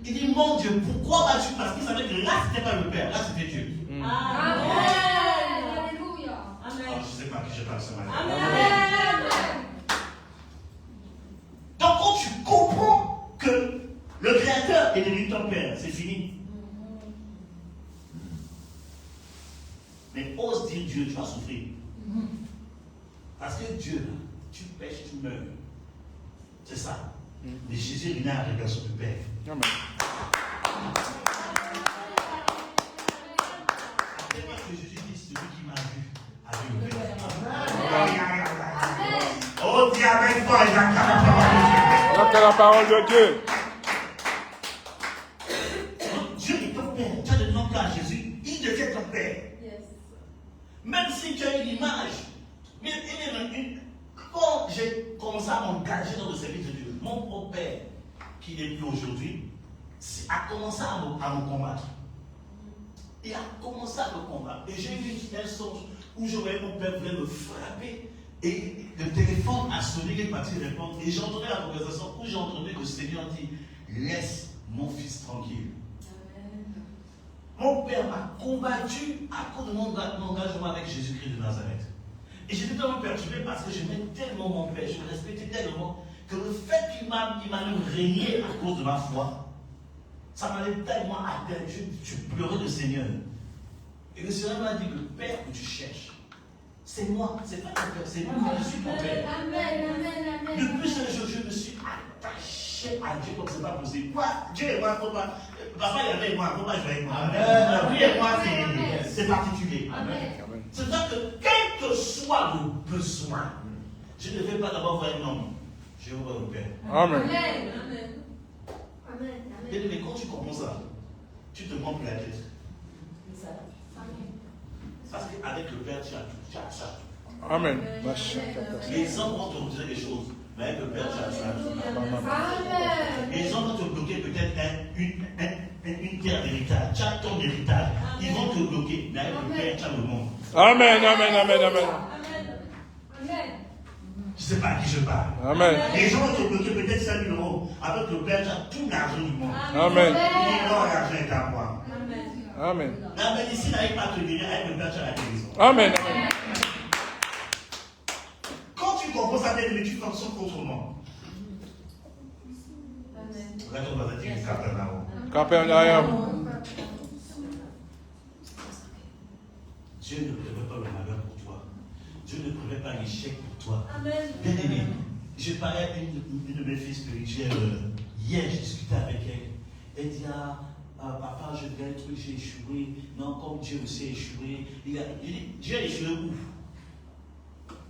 Il dit mon Dieu, pourquoi vas-tu? Parce qu'il savait que là, ce n'était pas le Père, là, c'était Dieu. Amen. Alléluia. Oh, je ne sais pas qui je parle ce matin. Amen. Donc, quand tu comprends que le Créateur est devenu ton Père, c'est fini. Mais ose dire Dieu, tu vas souffrir. Parce que Dieu, tu pêches, tu meurs. C'est ça. Mais Jésus est à la révélation du Père. Amen. C'est parce que Jésus dit celui qui m'a vu a vu le Père. Oh, dis avec toi, il a La parole de Dieu. Dieu est ton Père. Tu as donné ton cas à Jésus, il devient ton Père. Même si tu as une image. Quand j'ai commencé à m'engager dans le service de Dieu, mon propre Père, qui n'est plus aujourd'hui, a commencé à me combattre. Il a commencé à me combattre. Et j'ai eu un songe où je voyais mon père venir me frapper. Et le téléphone a sonné, il est parti répondre. Et j'ai entendu la conversation où j'ai entendu le Seigneur dire laisse mon fils tranquille. Mon père m'a combattu à cause de mon engagement avec Jésus-Christ de Nazareth. Et j'étais tellement perturbé parce que j'aimais tellement mon père, je le respectais tellement que le fait qu'il m'a même régné à cause de ma foi, ça m'allait tellement atteint. Je pleurais le Seigneur. Et le Seigneur m'a dit que le Père que tu cherches, c'est moi, c'est pas ton Père, c'est moi, je suis ton Père. Depuis ce jour, je me suis attaché à Dieu comme c'est pas possible. Quoi? Dieu et moi, faut pas. Papa il y avait moi, faut pas jouer avec moi. Lui et moi, c'est particulier. C'est ça que quel que soit le besoin, je ne vais pas d'abord voir un homme, je vais voir le Père. Amen. Mais quand tu comprends ça, tu te prends plus la tête. Parce qu'avec le Père, tu as ça. Amen. Les hommes vont te retirer des choses, mais avec le Père, tu as ça. Les hommes vont te bloquer peut-être une terre d'héritage. Tu as ton héritage. Ils vont te bloquer, mais avec le Père, tu as le monde. Amen. Je ne sais pas à qui je parle. Amen. Les gens vont te bloquer peut-être 5 000 euros. Avec le Père, tu as tout l'argent du monde. Amen. Il dit non, l'argent est à moi. Amen. La médecine n'arrive pas à te guérir avec le Père, tu as la guérison. Amen. Quand tu comprends ça, mais tu fonctionnes autrement. Regarde ton voisin, tu es Capernaum. Capernaum. Dieu ne prévoit pas le malheur pour toi. Dieu ne prévoit pas l'échec pour toi. Amen. Bien aimé, je parlais à une de mes filles spirituelles hier, je discutais avec elle. Elle dit, papa, je vais être, j'ai échoué. Non, comme Dieu aussi a échoué. Je dis, Dieu a échoué où?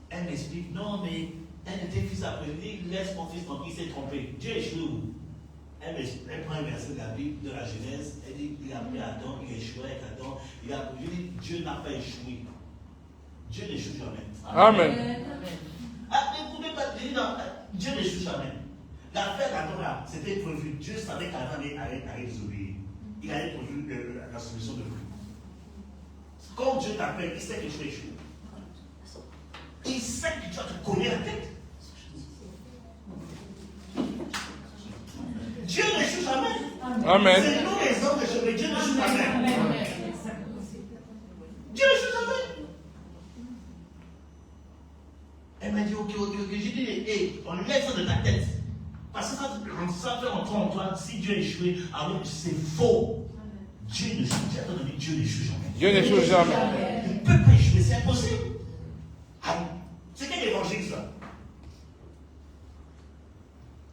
Elle m'explique, non, mais elle était fils après. Je dis, laisse mon fils tranquille, il s'est trompé. Dieu a échoué où? Elle prend un verset de la Bible, de la Genèse, elle dit, il a pris Adam, il a échoué avec Adam. Je dis, Dieu n'a pas échoué. Dieu n'échoue jamais. Amen. Écoutez pas, je dis, non, Dieu n'échoue jamais. L'affaire d'Adam là, c'était prévu. Dieu savait qu'Adam allait désobéir. Il allait prévu la solution de lui. Quand Dieu t'appelle, il sait que tu échoues. Il sait que tu vas te cogner la tête. Dieu n'échoue jamais. Amen. C'est nous les hommes de chemin. Dieu n'échoue jamais. Dieu n'échoue jamais. Elle m'a dit, ok. J'ai dit, hey, on lève ça de ta tête. Parce que ça fait entrer en toi, si Dieu a échoué, alors c'est faux. Dieu n'échoue jamais. Dieu n'échoue jamais. Dieu n'échoue jamais. Il ne peut pas échouer, c'est impossible. C'est quel évangile ça?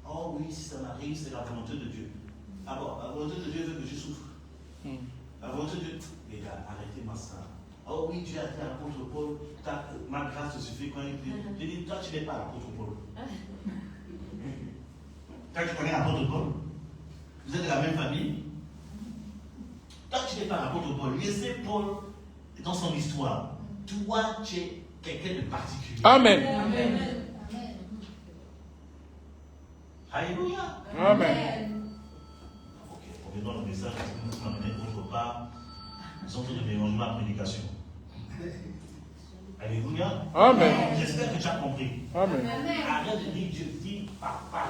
Oh oui, si ça m'arrive, c'est la volonté de Dieu. Ah bon, la volonté de Dieu veut que je souffre. La volonté de Dieu, les gars, arrêtez-moi ça. Oh oui, Dieu a dit à l'apôtre Paul, ma grâce te suffit quand il prie. Je dis, toi tu n'es pas l'apôtre Paul. Toi tu connais l'apôtre Paul. Vous êtes de la même famille. Toi tu n'es pas l'apôtre Paul. Laissez Paul dans son histoire. Toi tu es quelqu'un de particulier. Amen. Alléluia. Amen. Ok, revenons au message parce que nous sommes amenés autre part. Nous sommes tous de mélanger la prédication. Alléluia. Amen. J'espère que tu as compris. Amen. Arrête de dire Dieu, dis papa.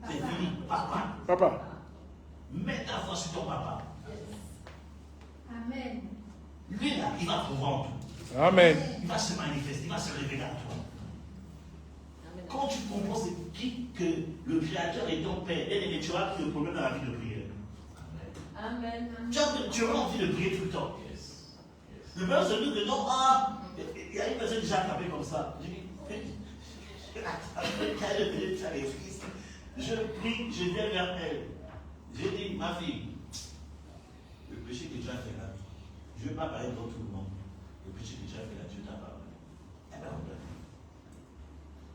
C'est fini, papa. Papa. Mets ta foi sur ton papa. Amen. Lui là, il va pouvoir en tout. Amen. Il va se manifester, il va se révéler à toi. Quand tu comprends c'est qui que le Créateur est ton Père, et tu auras plus de problème dans la vie de prière. Amen. Tu auras envie de prier tout le temps. Le Père se dit que non, il y a une personne qui j'ai attrapé comme ça. Je prie, je viens vers elle. J'ai dit, ma fille, le péché que tu as fait là, je ne veux pas parler devant tout le monde. Le péché que tu as fait là, Dieu t'a parlé. Elle m'a regardé.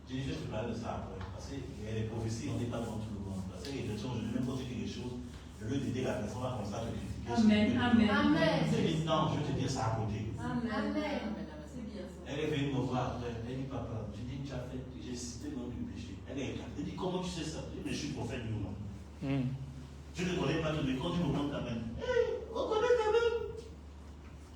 J'ai dit, je vais te parler de ça après. Parce qu'il y a des prophéties, on n'est pas devant tout le monde. Parce que les questions, je vais même poser quelque chose. Au lieu d'aider la personne, on va comme ça te critiquer. Amen. Amen. J'ai dit, non, je vais te dire ça à côté. Amen. C'est bien ça. Elle est venue me voir après. Elle dit, papa, j'ai dit, tu as fait, j'ai cité le nom du péché. Elle est éclatée. Elle dit, comment tu sais ça? Je dis, mais je suis prophète du nom. Je ne connais pas tout, mais quand tu me montres ta main, on connaît ta main.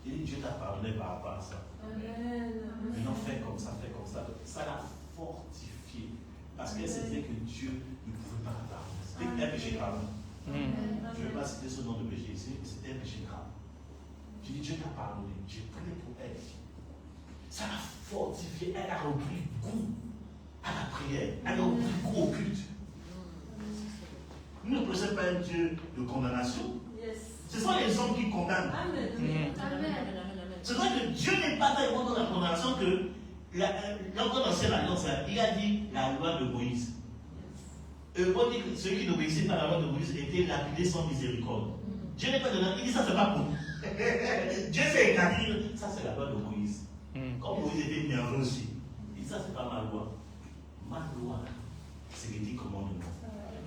J'ai dit, Dieu t'a parlé par rapport à ça. Maintenant, fais comme ça, fais comme ça. Ça l'a fortifié. Parce qu'elle s'est dit que Dieu ne pouvait pas la pardonner. C'était un péché grave. Je ne vais pas citer ce nom de péché ici, mais c'était un péché grave. J'ai dit, Dieu t'a pardonné. J'ai prié pour elle. Ça l'a fortifié. Elle a repris goût à la prière. Elle a repris goût au culte. Nous ne prêchons pas un Dieu de condamnation. Ce sont les hommes qui condamnent. C'est vrai que Dieu n'est pas tellement dans la condamnation que l'encore dans cette alliance, il a dit la loi de Moïse. On dit que ceux qui n'obéissaient pas à la loi de Moïse étaient lapidés sans miséricorde. Dieu n'est pas dedans. Il dit ça, c'est pas pour nous. Dieu s'est établi. Ça, c'est la loi de Moïse. Comme Moïse était nerveux aussi. Il dit ça, c'est pas ma loi. Ma loi, c'est les 10 commandements.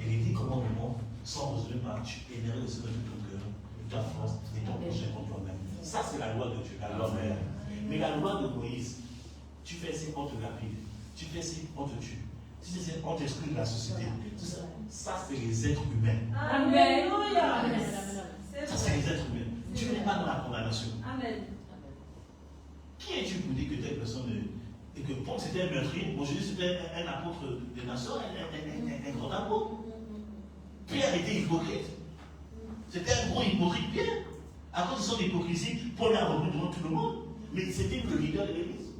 Et les 10 commandements sont résolus par tu aimerais le Seigneur de ton cœur, de ta force et ton prochain contre toi-même. Ça, c'est la loi de Dieu, la loi mère. Mais la loi de Moïse, tu fais ci, on te lapide. Tu fais ci, on te tue. Tu fais ci, on t'exclut de la société. Ça, c'est les êtres humains. Amen. Ça, c'est les êtres humains. Tu n'es pas dans la condamnation. Amen. Qui es-tu pour dire que telle personne Et que Paul c'était un meurtrier, bon Jésus c'était un apôtre des nations, un grand apôtre. Pierre était hypocrite. C'était un gros hypocrite, Pierre. À cause de son hypocrisie, Paul l'a repris devant tout le monde. Mais c'était le leader de l'église.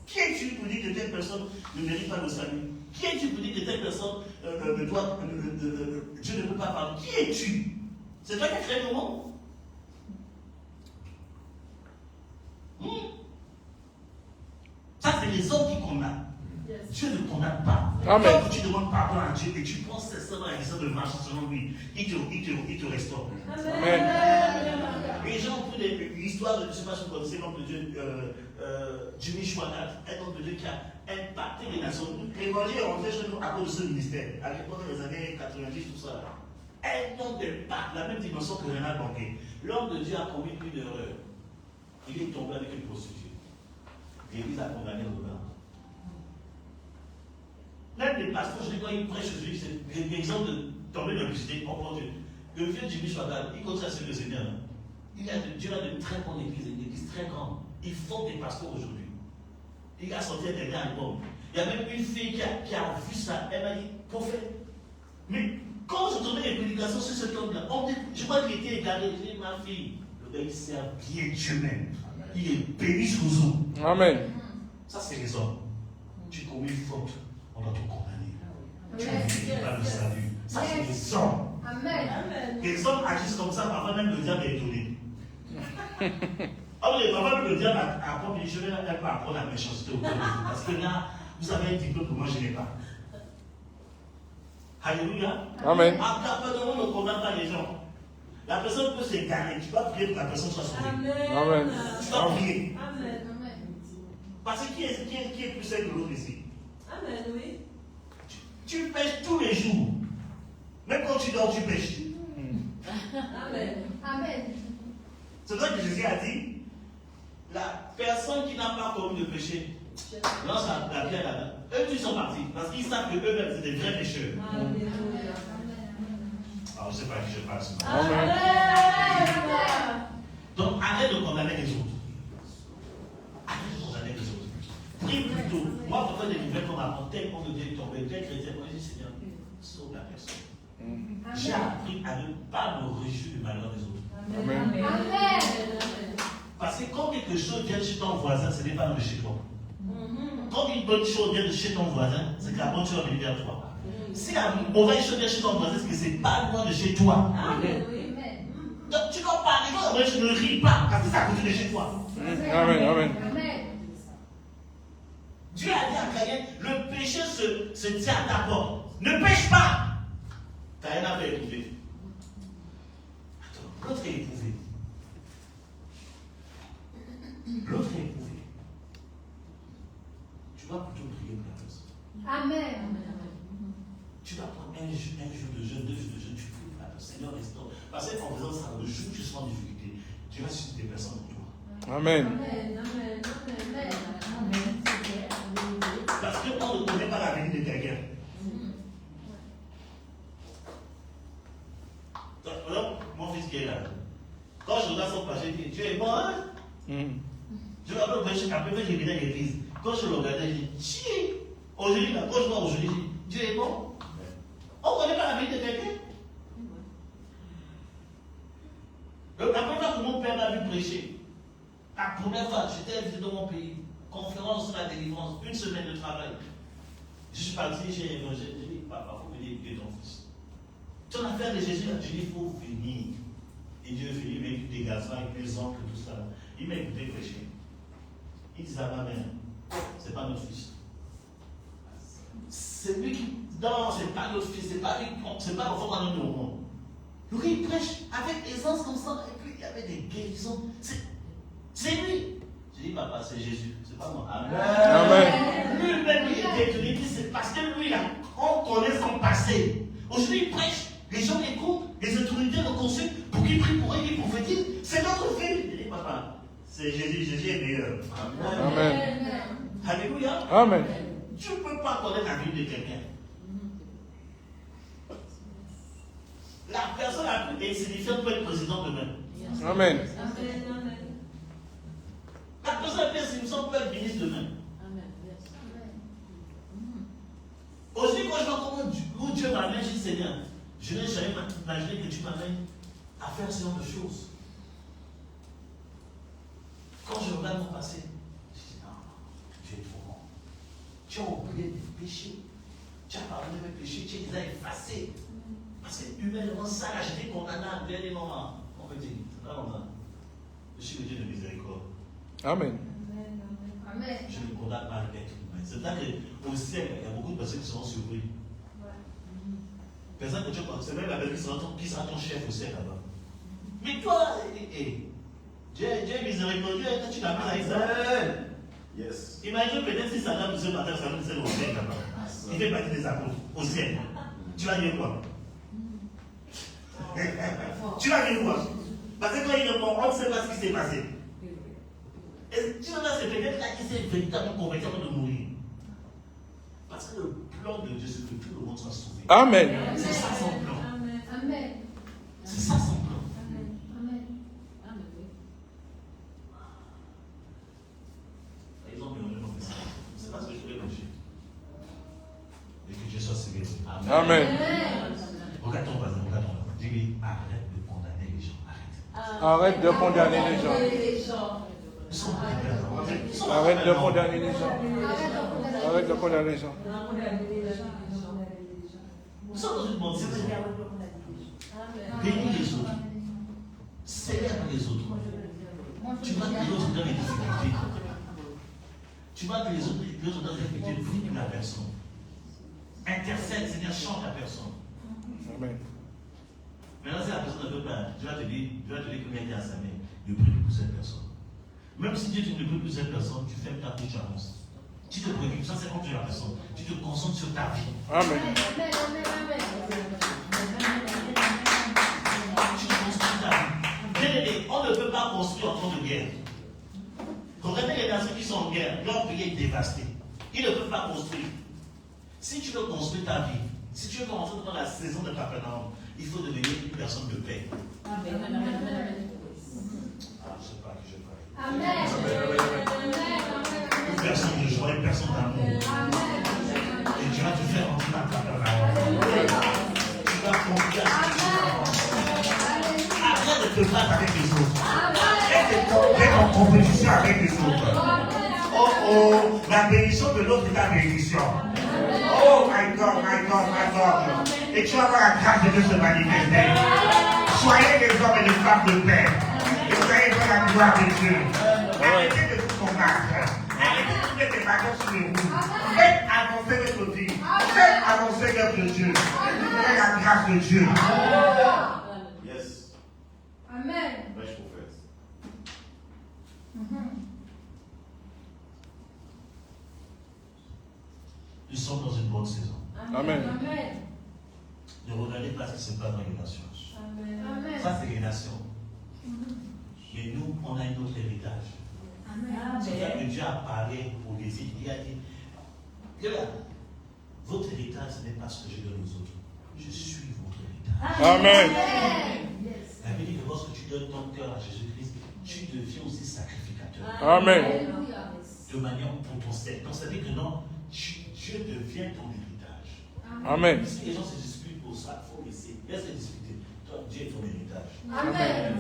Qui es-tu pour dire que telle personne ne mérite pas le salut? Qui es-tu pour dire que telle personne Dieu ne peut pas parler? Qui es-tu? C'est toi qui as créé le monde? Ça, c'est les hommes qui condamnent. Dieu ne condamne pas. Amen. Quand tu demandes pardon à Dieu et tu penses sincèrement à l'existence de marche selon lui, il te restaure. Amen. Les gens ont pris l'histoire de, je ne sais pas si vous connaissez l'homme de Dieu, Jimmy Swaggart, un homme de Dieu qui a impacté les nations. L'évangile est rentré chez nous à cause de ce ministère, à l'époque des années 90, tout ça. Un homme d'impact, la même dimension que Renard Banquet. L'homme de Dieu a commis une erreur. Il est tombé avec une prostituée. L'Église a condamné le gars. Même les pasteurs, je dis quand ils prêchent aujourd'hui, c'est l'exemple de tomber dans la publicité, on prend Dieu. Le vieux Jimmy Swaggart, il continue à se le Seigneur. Dieu a de très bonnes églises, une église très grande. Il faut des pasteurs aujourd'hui. Il a sorti un dernier album. Il y a même une fille qui a vu ça. Elle m'a dit, prophète. Mais quand je tournais les prédications sur cet homme-là, je crois qu'il était égaré. J'ai dit, ma fille, le gars il sert bien Dieu même. Il est béni sous vous. Amen. Ça, c'est les hommes. Tu commets une faute, on doit te condamner. Tu ne mérites pas le salut. Ça, c'est les hommes. Amen. Les hommes agissent comme ça, parfois même le diable est étonné. Alors, parfois même le diable apprend, je vais apprendre la méchanceté au cœur. Parce que là, vous avez un diplôme que moi je n'ai pas. Alléluia. Amen. Apparemment, ne condamne pas les gens. La personne peut s'égarer. Tu dois prier pour que la personne soit sauvée. Amen. Tu dois prier. Amen. Parce que qui est plus sain que l'autre ici? Amen, oui. Tu pêches tous les jours. Même quand tu dors, tu pêches. Amen. Amen. C'est vrai que Jésus a dit, la personne qui n'a pas commis de péché, lance la pierre là-bas. Eux, ils sont partis. Parce qu'ils savent que eux-mêmes, c'est des vrais pécheurs. Alléluia. Alors, je ne sais pas à qui je parle ce matin. Amen. Donc, arrête de condamner les autres. Arrête de condamner les autres. Prie plutôt. Moi, pour faire des nouvelles qu'on apprend, tel qu'on me dit tomber, tel chrétien, moi, je dis, Seigneur, sauve la personne. J'ai appris à ne pas me réjouir du malheur des autres. Amen. Parce que quand quelque chose vient de chez ton voisin, ce n'est pas de chez toi. Quand une bonne chose vient de chez ton voisin, c'est que la bonne chose va venir vers toi. Si la mauvaise chose vient chez ton voisin, c'est que ce n'est pas loin de chez toi. Amen. Donc tu ne dois pas arriver à la mauvaise chose, ne ris pas, parce que c'est à côté de chez toi. Amen. Amen. Dieu a dit à Caïn, le péché se tient à ta porte. Ne pêche pas. Caïn avait éprouvé. Attends, l'autre est éprouvé. L'autre est éprouvé. Tu dois plutôt prier pour la personne. Amen. Tu dois prendre un jour de jeûne, 2 jours de jeûne, tu pries pour la personne. Seigneur, restaure. Parce qu'en faisant ça, le jour où tu seras en difficulté, tu vas susciter des personnes pour toi. Amen. Parce qu'on ne connaît pas l'avenir de quelqu'un. Donc, mon fils qui est là, quand je regarde son page, je dis, Dieu est bon, hein? Je me rappelle, après, je venais à l'église. Quand je le regardais, je dis, chier! Aujourd'hui, là, quand je vois aujourd'hui, je dis, Dieu est bon. On ne connaît pas la vie de quelqu'un. La première fois que mon père m'a vu prêcher, la première fois, j'étais invité dans mon pays, conférence sur la délivrance, 1 semaine de travail. Je suis parti, j'ai évangile, j'ai dit, papa, il faut venir écouter ton fils. Ton affaire de Jésus, j'ai dit, il faut venir. Et Dieu est venu, il m'a écouté des garçons avec les oncles, tout ça. Il m'a écouté prêcher. Il disait à ma mère, c'est pas notre fils. C'est lui qui. Non, c'est pas notre fils, c'est pas l'enfant qu'on a mis au monde. Lui, il prêche avec aisance comme ça, et puis il y avait des guérisons. C'est lui. J'ai dit, papa, c'est Jésus, c'est pas moi. Amen. Amen. Lui-même, il était étonné, c'est parce que lui, là, on connaît son passé. Aujourd'hui, il prêche, les gens l'écoutent, les autorités le consultent pour qu'il prie pour eux, qu'il prophétise. C'est notre fils. J'ai dit, papa, c'est Jésus, Jésus est meilleur. Amen. Amen. Alléluia. Amen. Tu ne peux pas connaître la vie de quelqu'un. La personne la plus insignifiante peut être président demain. Amen. La personne la plus insignifiante peut être ministre demain. Seigneur, je n'ai jamais imaginé que tu m'amènes à faire ce genre de choses. Quand je regarde mon passé, je dis non, tu es trop bon. Tu as oublié mes péchés. Tu as pardonné mes péchés, tu les as effacés. Parce que humainement, ça, là, j'étais condamné à un dernier moment. On me dit, c'est pas longtemps. Je suis le Dieu de miséricorde. Amen. Amen. Je ne condamne pas l'être humain. C'est là qu'au ciel, il y a beaucoup de personnes qui seront surpris. Personne que tu penses, c'est même la personne qui sera ton chef au ciel là-bas. Mais toi, Dieu est miséricordieux quand tu t'appelles avec ça. Yes. Imagine peut-être si Satan nous se matin, ça nous sert au ciel là-bas. Il fait partie des apôtres au ciel. Tu vas dire quoi? Tu vas dire quoi? Parce que quand il répond, on ne sait pas ce qui s'est passé. Et tu en as c'est peut-être là qui s'est véritablement convaincu avant de mourir. Parce que le plan de Dieu, c'est que tout le monde soit sauvé. Amen. C'est ça son plan. Amen. C'est ça son plan. Amen. Ils ont mélangé nos messages. C'est pas ce que je voulais manger. Et que Dieu soit célébré. Amen. Regarde ton voisin, regarde ton voisin. Dis-lui, arrête de condamner les gens. Arrête. Arrête de condamner les gens. Ils sont des Arrête de condamner les gens. Arrête de condamner les gens. Nous sommes dans une bonne saison. Bénis les autres. Célèbre les autres. Tu vois que les autres dans les difficultés. Tu vois que les autres dans les difficultés, prie pour la personne. Intercède, Seigneur, change la personne. Amen. Maintenant, si la personne ne veut pas, tu vas te dire que quelqu'un a sa main, je prie pour cette personne. Même si Dieu tu ne prie pour cette personne, tu fermes ta bouche, tu avances. Tu te préoccupes, ça c'est quand tu es la personne. Tu te concentres sur ta vie. Amen. Tu construis ta vie. Bien-aimé, on ne peut pas construire en temps de guerre. Regardez les nations qui sont en guerre, leur pays est dévasté. Ils ne peuvent pas construire. Si tu veux construire ta vie, si tu veux rentrer dans la saison de Capernaum, il faut devenir une personne de paix. Amen. Ah, je sais pas que je parle. Amen. Une personne de joie, une personne d'amour. Et Dieu va te faire rentrer dans Capernaum. Tu vas confier à ce que tu arrête de te battre avec les autres. Arrête de tomber en compétition avec les autres. Oh, la bénédiction de l'autre est ta bénédiction. Oh my God, my God, my God. Et tu vas voir la grâce de Dieu se manifester. Soyez des hommes et des femmes de paix. Et soyez dans la gloire de Dieu. Arrêtez de vous combattre. Arrêtez de mettre des bâtons sur les roues. Faites avancer votre vie. Faites avancer l'œuvre de Dieu. Et vous verrez la grâce de Dieu. Yes. Amen. Wesh, prophète. Nous sommes dans une bonne saison. Amen. Ne regardez pas ce qui se passe dans les nations. Amen. Ça, c'est les nations. Mais nous, on a un autre héritage. C'est ça que Dieu a parlé aux Lévites. Il a dit, regarde, votre héritage, ce n'est pas ce que je donne aux autres. Je suis votre héritage. Amen. La Bible dit que lorsque tu donnes ton cœur à Jésus-Christ, tu deviens aussi sacrificateur. Amen. De manière pour ton salut. Donc, ça veut dire que non, Dieu devient ton héritage. Amen. Si les gens se disputent pour ça, il faut laisser. Laisse-les discuter. Toi, Dieu est ton héritage. Amen.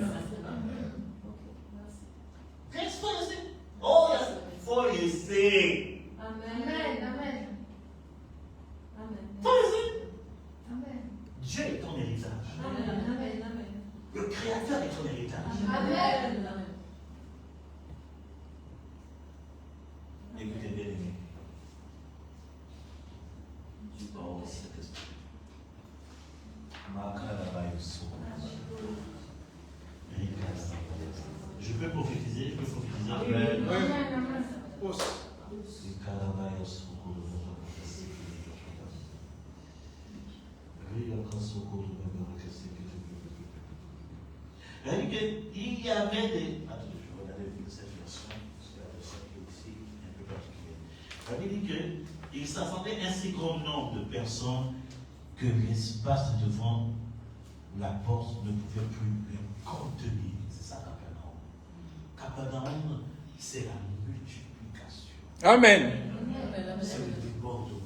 Qu'est-ce qu'il faut laisser? Oh, il faut laisser. Amen. Faut laisser. Amen. Dieu est ton héritage. Le Créateur est ton héritage. Amen. Écoutez bien, aimé. Oh, Saint-Esprit. Je peux prophétiser, Amen. Il y avait des. Attendez, je vais regarder cette version. C'est la version qui est ici, un peu particulière. La Bible dit qu'il s'assemblait un si grand nombre de personnes que l'espace devant la porte ne pouvait plus les contenir. C'est ça, Capernaum. Capernaum, c'est la multiplication. Amen. C'est le débordement.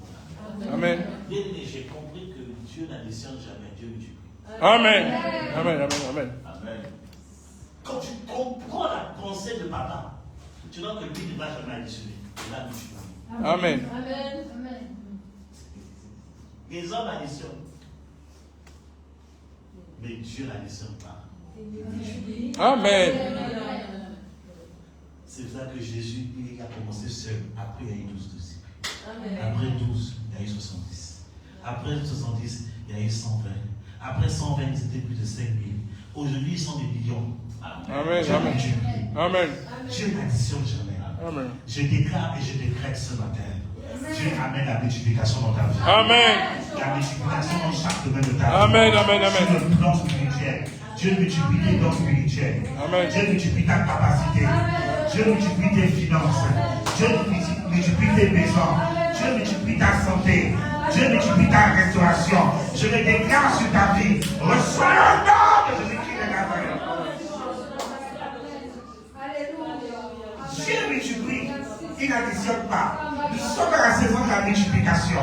Amen. Bien, j'ai compris que Dieu Dieu n'additionne jamais, Dieu multiplie. Amen. Amen. Amen. Amen. Amen. Quand tu comprends la pensée de papa, tu vois que lui ne va jamais additionner. Il va multiplier. Amen. Amen. Les hommes additionnent. Mais Dieu n'additionne pas. Amen. C'est pour ça que Jésus, il a commencé seul. Après, il y a eu 12 disciples. Amen. Après 12, il y a eu 70. Après 70, il y a eu 120. Après 120, ils étaient plus de 5000. Aujourd'hui, ils sont des millions. Amen. Dieu Amen. multiplie. Amen. Dieu n'additionne jamais. Amen. Je déclare et je décrète ce matin. Dieu amène la multiplication dans ta vie. Amen. La multiplication dans chaque domaine de ta vie. Amen. Amen. Sur Amen. le plan spirituel. Dieu multiplie tes dons spirituels. Amen. Dieu multiplie ta capacité. Dieu multiplie tes finances. Dieu multiplie tes maisons. Dieu multiplie ta santé. Dieu multiplie ta restauration. Je le déclare sur ta vie. Reçois le nom de Jésus-Christ de Nazareth. Dieu multiplie. Il n'additionne pas. Nous sommes dans la saison de la multiplication.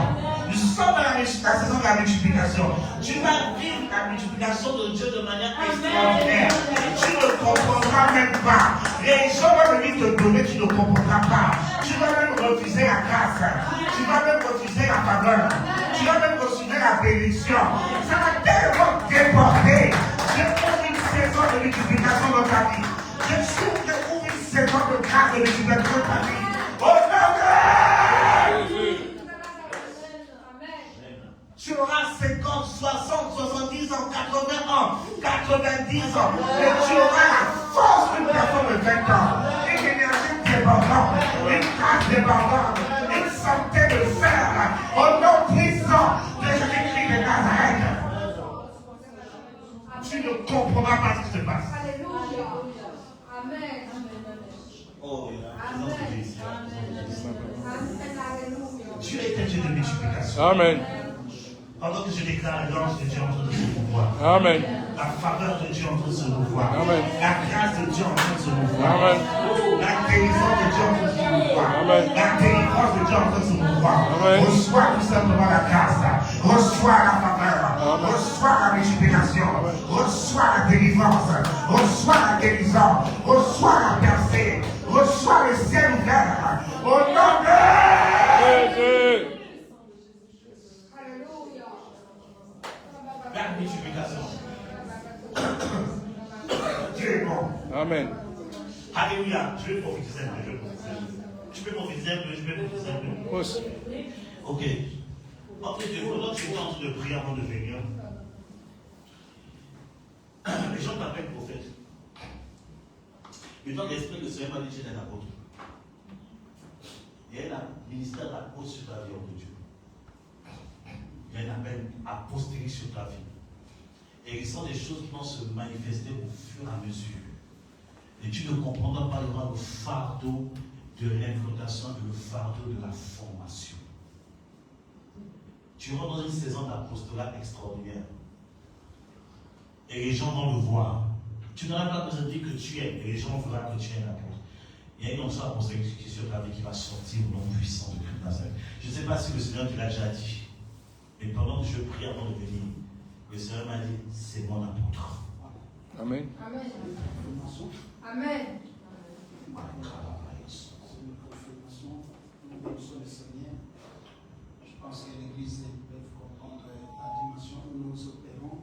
Nous sommes dans la saison de la multiplication. Tu vas vivre la multiplication de Dieu de manière extraordinaire. Tu ne comprendras même pas. Les gens vont venir te donner, tu ne comprendras pas. Tu vas même refuser la grâce. Tu vas même refuser la faveur. Tu vas même refuser la bénédiction. Ça va tellement déborder. Je trouve une saison de multiplication dans ta vie. Je trouve une saison de grâce de multiplication dans ta vie. Au nom de Jésus. Tu auras 50, 60, 70 ans, 80 ans, 90 ans. Et tu auras la force d'une personne de 20 ans. Une énergie débordante, une grâce débordante, une santé de fer. Au nom puissant de Jésus-Christ de Nazareth. Tu ne comprendras pas ce qui se passe. Alléluia. Amen. Oh, il y a la présence de Jésus. Alléluia. Dieu est un Dieu de multiplication. Amen. Pendant que je déclare l'ange de Dieu en train de se mouvoir, Amen. la faveur de Dieu en train de se mouvoir, Amen. la grâce de Dieu en train de se mouvoir, Amen. la délivrance de Dieu en train de se mouvoir, Amen. la délivrance de Dieu en train de se mouvoir. Amen. Reçois tout simplement la grâce, reçois la faveur, Amen. reçois la multiplication, reçois la délivrance, reçois la guérison, reçois la percée, reçois le ciel ouvert. Au nom de Jésus. la multiplication. Dieu est bon. Amen. Alléluia. Je vais prophétiser un peu. Je peux prophétiser un peu. Pousse. Ok. En fait, pendant que tu étais en train de prier avant de venir, les gens t'appellent prophète. Mais dans l'esprit, le Seigneur m'a dit que tu es un apôtre. Il y a un ministère d'apôtre sur ta vie, homme de Dieu. Il y a un appel apostolique sur ta vie. Et il sont des choses qui vont se manifester au fur et à mesure. Et tu ne comprendras pas, il y aura le fardeau de l'implantation et le fardeau de la formation. Tu rentres dans une saison d'apostolat extraordinaire. Et les gens vont le voir. Tu n'auras pas besoin de dire que tu es, et les gens verront que tu es un apôtre. Il y a une onction apostolique qui est sur ta vie qui va sortir au nom puissant de Christ Nazareth. Je ne sais pas si le Seigneur te l'a déjà dit. Mais pendant que je prie avant de venir, le Seigneur m'a dit, c'est mon apôtre. Amen. Amen. Amen. Je pense que l'Église peut comprendre la dimension où nous opérons.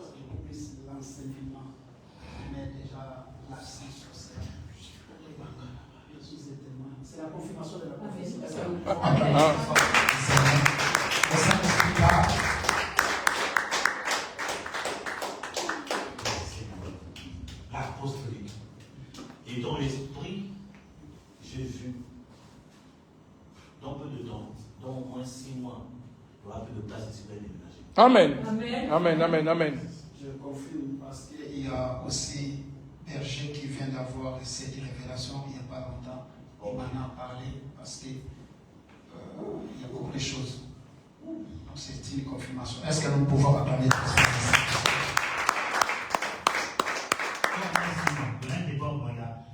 C'est beaucoup plus l'enseignement. Mais déjà, l'accent sur ça. Jésus est tellement. C'est la confirmation de la prophétie. L'apostolique. Et dans l'esprit, j'ai vu, dans peu de temps, dans au moins 6 mois, il y aura peu de place ici pour déménager. Amen. Amen. Amen. Amen. Je confirme parce qu'il y a aussi Berger qui vient d'avoir cette révélation il n'y a pas longtemps. Il m'en a parlé parce qu'il y a beaucoup de choses. Donc c'est une confirmation. Est-ce que nous pouvons acclamer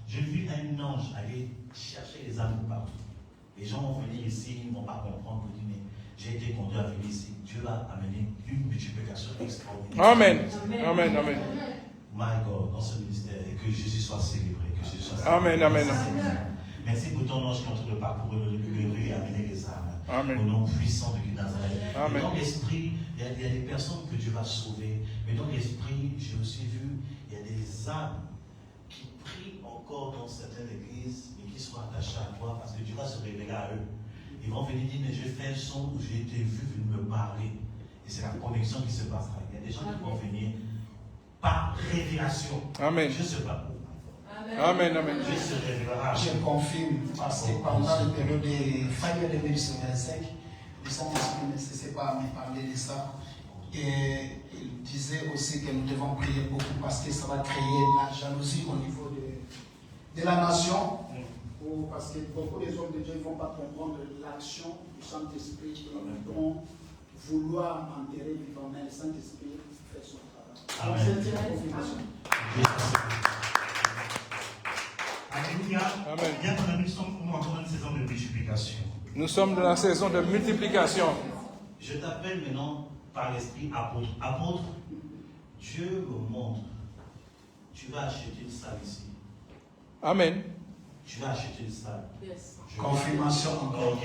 J'ai vu un ange aller chercher les âmes partout. Les gens vont venir ici, ils ne vont pas comprendre. Mais j'ai été conduit à venir ici. Dieu va amener une multiplication extraordinaire. Amen. Amen. Amen. My God, dans ce ministère, et que Jésus soit célébré. Que Jésus soit Amen. Amen. Merci pour ton ange qui est en train de parcourir le lieu et amener les âmes. Amen. Au nom puissant de Nazareth. Amen. Dans l'esprit, il y a des personnes que Dieu va sauver. Mais dans l'esprit, j'ai aussi vu, il y a des âmes qui prient encore dans certaines églises, mais qui sont attachées à toi parce que Dieu va se révéler à eux. Ils vont venir dire, mais j'ai fait un son où j'ai été vu venir me parler. Et c'est la connexion qui se passera. Il y a des gens qui vont venir par révélation. Amen. Je ne sais pas. Amen. Amen. Dieu se révélera. Je confirme, parce que pendant la période de Fire 2025, le Saint-Esprit ne cessait pas à me parler de ça. Et il disait aussi que nous devons prier beaucoup parce que ça va créer la jalousie au niveau de la nation. Parce que beaucoup des hommes de Dieu ne vont pas comprendre l'action du Saint-Esprit et ils vont vouloir enterrer vivant, mais le Saint-Esprit fait son travail. Donc c'est une confirmation. Alléluia. Amen. Bien qu'on a mis encore dans une saison de multiplication. Nous sommes dans la saison de multiplication. Je t'appelle maintenant par l'esprit apôtre. Apôtre, Dieu me montre. Tu vas acheter une salle ici. Amen. Tu vas acheter une salle. Yes. Confirmation encore. Ok.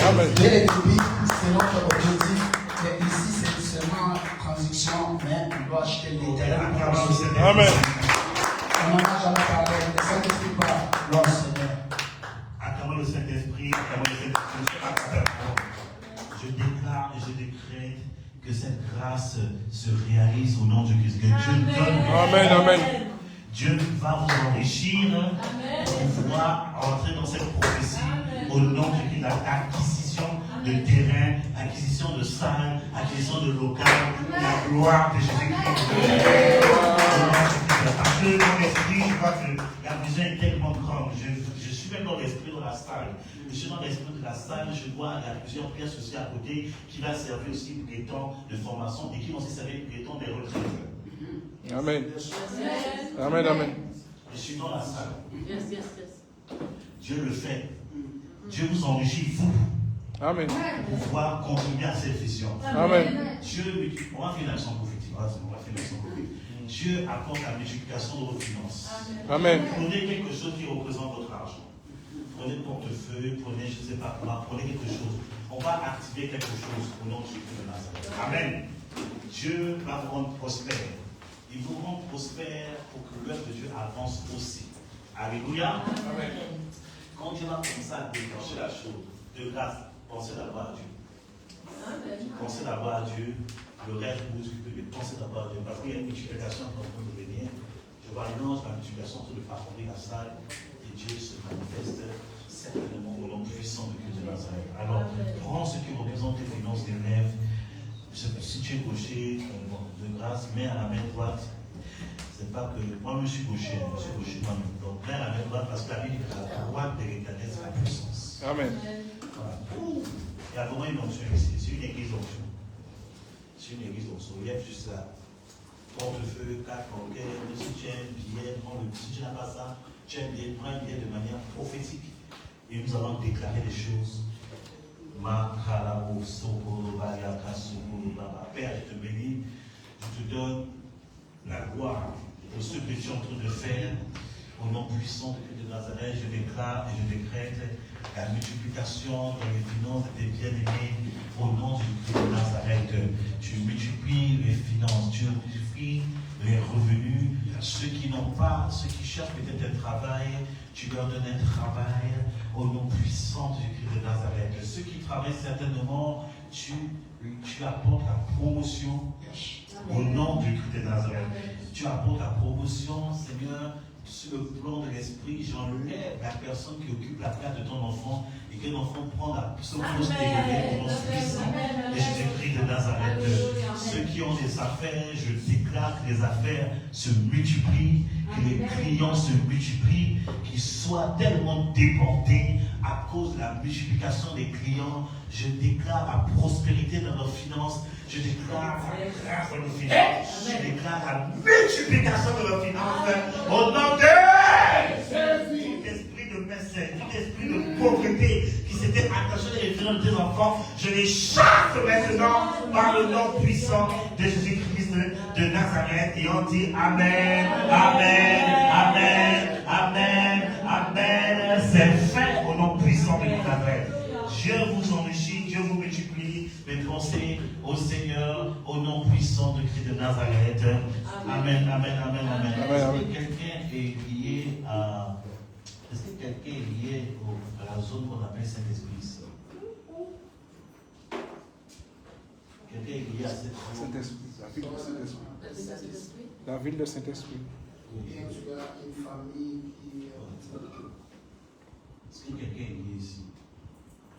Amen. Dès le début, c'est notre objectif. Mais ici, c'est seulement transition, mais on doit acheter les terrains. Amen. On n'en a jamais parlé. Le Saint-Esprit parle. Lord Seigneur. Acclamons le Saint-Esprit. Acclamons le Saint-Esprit. Je déclare et je décrète que cette grâce se réalise au nom de Christ. Que Dieu donne. Amen. Amen. Dieu va vous enrichir pour pouvoir entrer dans cette prophétie au nom de Christ. L'acquisition de terrain, acquisition de salles, acquisition de locales, la gloire de Jésus-Christ. Parce que dans l'esprit, je vois que la vision est tellement grande. Je suis même dans l'esprit de la salle. Je suis dans l'esprit de la salle, je vois il y a plusieurs pièces aussi à côté qui va servir aussi pour les temps de formation et qui vont aussi servir pour les temps des retraites. Amen. Amen. Amen. Je suis dans la salle. Yes, yes, yes. Dieu le fait. Dieu vous enrichit, vous, Amen. pour pouvoir contribuer à cette vision. Amen. Dieu, on va faire l'action prophétique. On va faire l'action prophétique. Dieu apporte la multiplication de vos finances. Amen. Prenez quelque chose qui représente votre argent. Prenez le portefeuille, prenez, je ne sais pas quoi, prenez quelque chose. On va activer quelque chose au nom de Jésus de Nazareth. Amen. Dieu va vous rendre prospère. Il vous rend prospère pour que l'œuvre de Dieu avance aussi. Alléluia. Amen. Quand Dieu va commencer à déclencher la chose, de grâce, pensez d'abord à Dieu. Pensez d'abord à Dieu. Le rêve bouge, pensez d'abord à Dieu. Parce qu'il y a une multiplication en train de venir. Je vois l'ange, la multiplication en train de parcourir la salle. Et Dieu se manifeste certainement au nom puissant de Dieu de Nazareth. Alors, prends ce qui représente tes finances, tes rêves. Si tu es gaucher, de grâce, mets à la main droite. C'est pas que. Moi, je suis gaucher moi-même. Donc, mets à la main droite parce que la Bible dit que la droite de l'éternel, c'est la puissance. Amen. Voilà. Il y a vraiment une onction ici. C'est une église d'onction. C'est une église d'onction. Il y a juste là. Portefeuille, 4 banquets, si tu as un billet, si tu n'as pas ça, tu as un billet, prends un billet de manière prophétique. Et nous allons déclarer des choses. Père, je te bénis, je te donne la gloire pour ce que tu es en train de faire. Au nom puissant de Nazareth, je déclare et je décrète la multiplication dans les finances de tes bien-aimés. Au nom du Christ de Nazareth, tu multiplies les finances, tu multiplies les revenus. Ceux qui n'ont pas, ceux qui cherchent peut-être un travail, tu leur donnes un travail. Au nom puissant du Christ de Nazareth. Ceux qui travaillent certainement, tu apportes la promotion. Au nom du Christ de Nazareth. Tu apportes la promotion, Seigneur. Sur le plan de l'esprit, j'enlève la personne qui occupe la place de ton enfant et que l'enfant prend la poste élevé au nom puissant de Jésus-Christ de Nazareth. Ceux qui ont des affaires, je déclare que les affaires se multiplient, que les clients se multiplient, qu'ils soient tellement débordés à cause de la multiplication des clients. Je déclare la prospérité dans leurs finances. Je déclare la grâce dans leurs finances. Je déclare la multiplication de leurs finances. Au nom de tout esprit de mécène, tout esprit de pauvreté qui s'étaient attachés les référents de tes enfants, je les chasse maintenant par le nom puissant de Jésus-Christ de Nazareth. Et on dit Amen, Amen, Amen, Amen, Amen. C'est fait au nom puissant de Nazareth. Dieu vous enrichit, Dieu vous multiplie, mais pensez au Seigneur, au nom puissant de Christ de Nazareth. Amen, amen, amen, amen. Est-ce que quelqu'un est lié à... Est-ce que quelqu'un est lié à la zone qu'on appelle Saint-Esprit ici? Quelqu'un est lié à cette zone? Saint-Esprit, la ville de Saint-Esprit. La ville de Saint-Esprit. Bien, tu as une famille qui... Est-ce que quelqu'un est lié ici,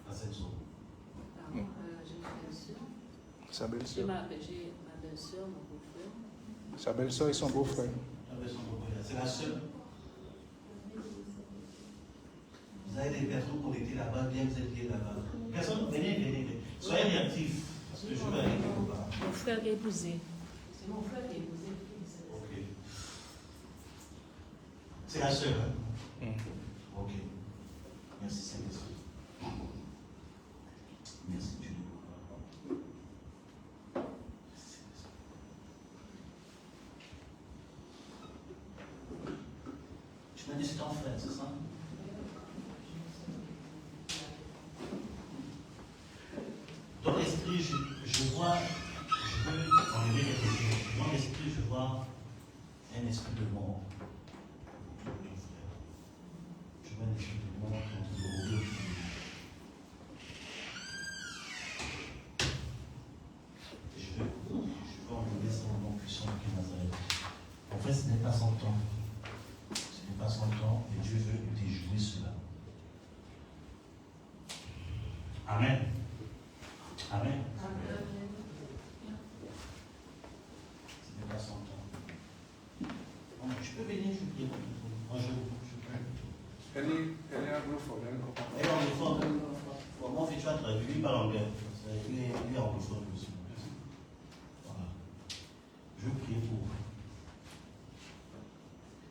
à cette zone? J'ai ma belle-sœur. Sa belle-sœur. J'ai ma belle-sœur, mon beau-frère. Sa belle-sœur et son beau-frère. C'est la seule. Vous avez des personnes connectées là-bas, bien vous êtes liés là-bas. Personne, venez. Soyez réactifs, parce que je veux aller quelque part. Mon frère qui est épousé. C'est mon frère qui est épousé. Ok. C'est la seule, hein? Ok. Merci Saint-Esprit. Merci Dieu. Tu m'as dit c'est ton frère, c'est ça? Dans l'esprit, je vois, je veux enlever quelque chose. Dans l'esprit, je vois un esprit de mort. Je vois un esprit de mort contre le haut. Je veux enlever ça au nom puissant de Nazareth. En fait, ce n'est pas son temps. Ce n'est pas son temps, et Dieu veut déjouer cela. Amen. Amen. Ce n'est pas son temps. Bon, tu peux venir, je prie pour toi. Moi, je prie. Elle est anglophone. Elle est anglophone. Comment fais-tu à traduire? Lui parle anglais. Lui est anglophone aussi. Voilà. Je prie pour vous.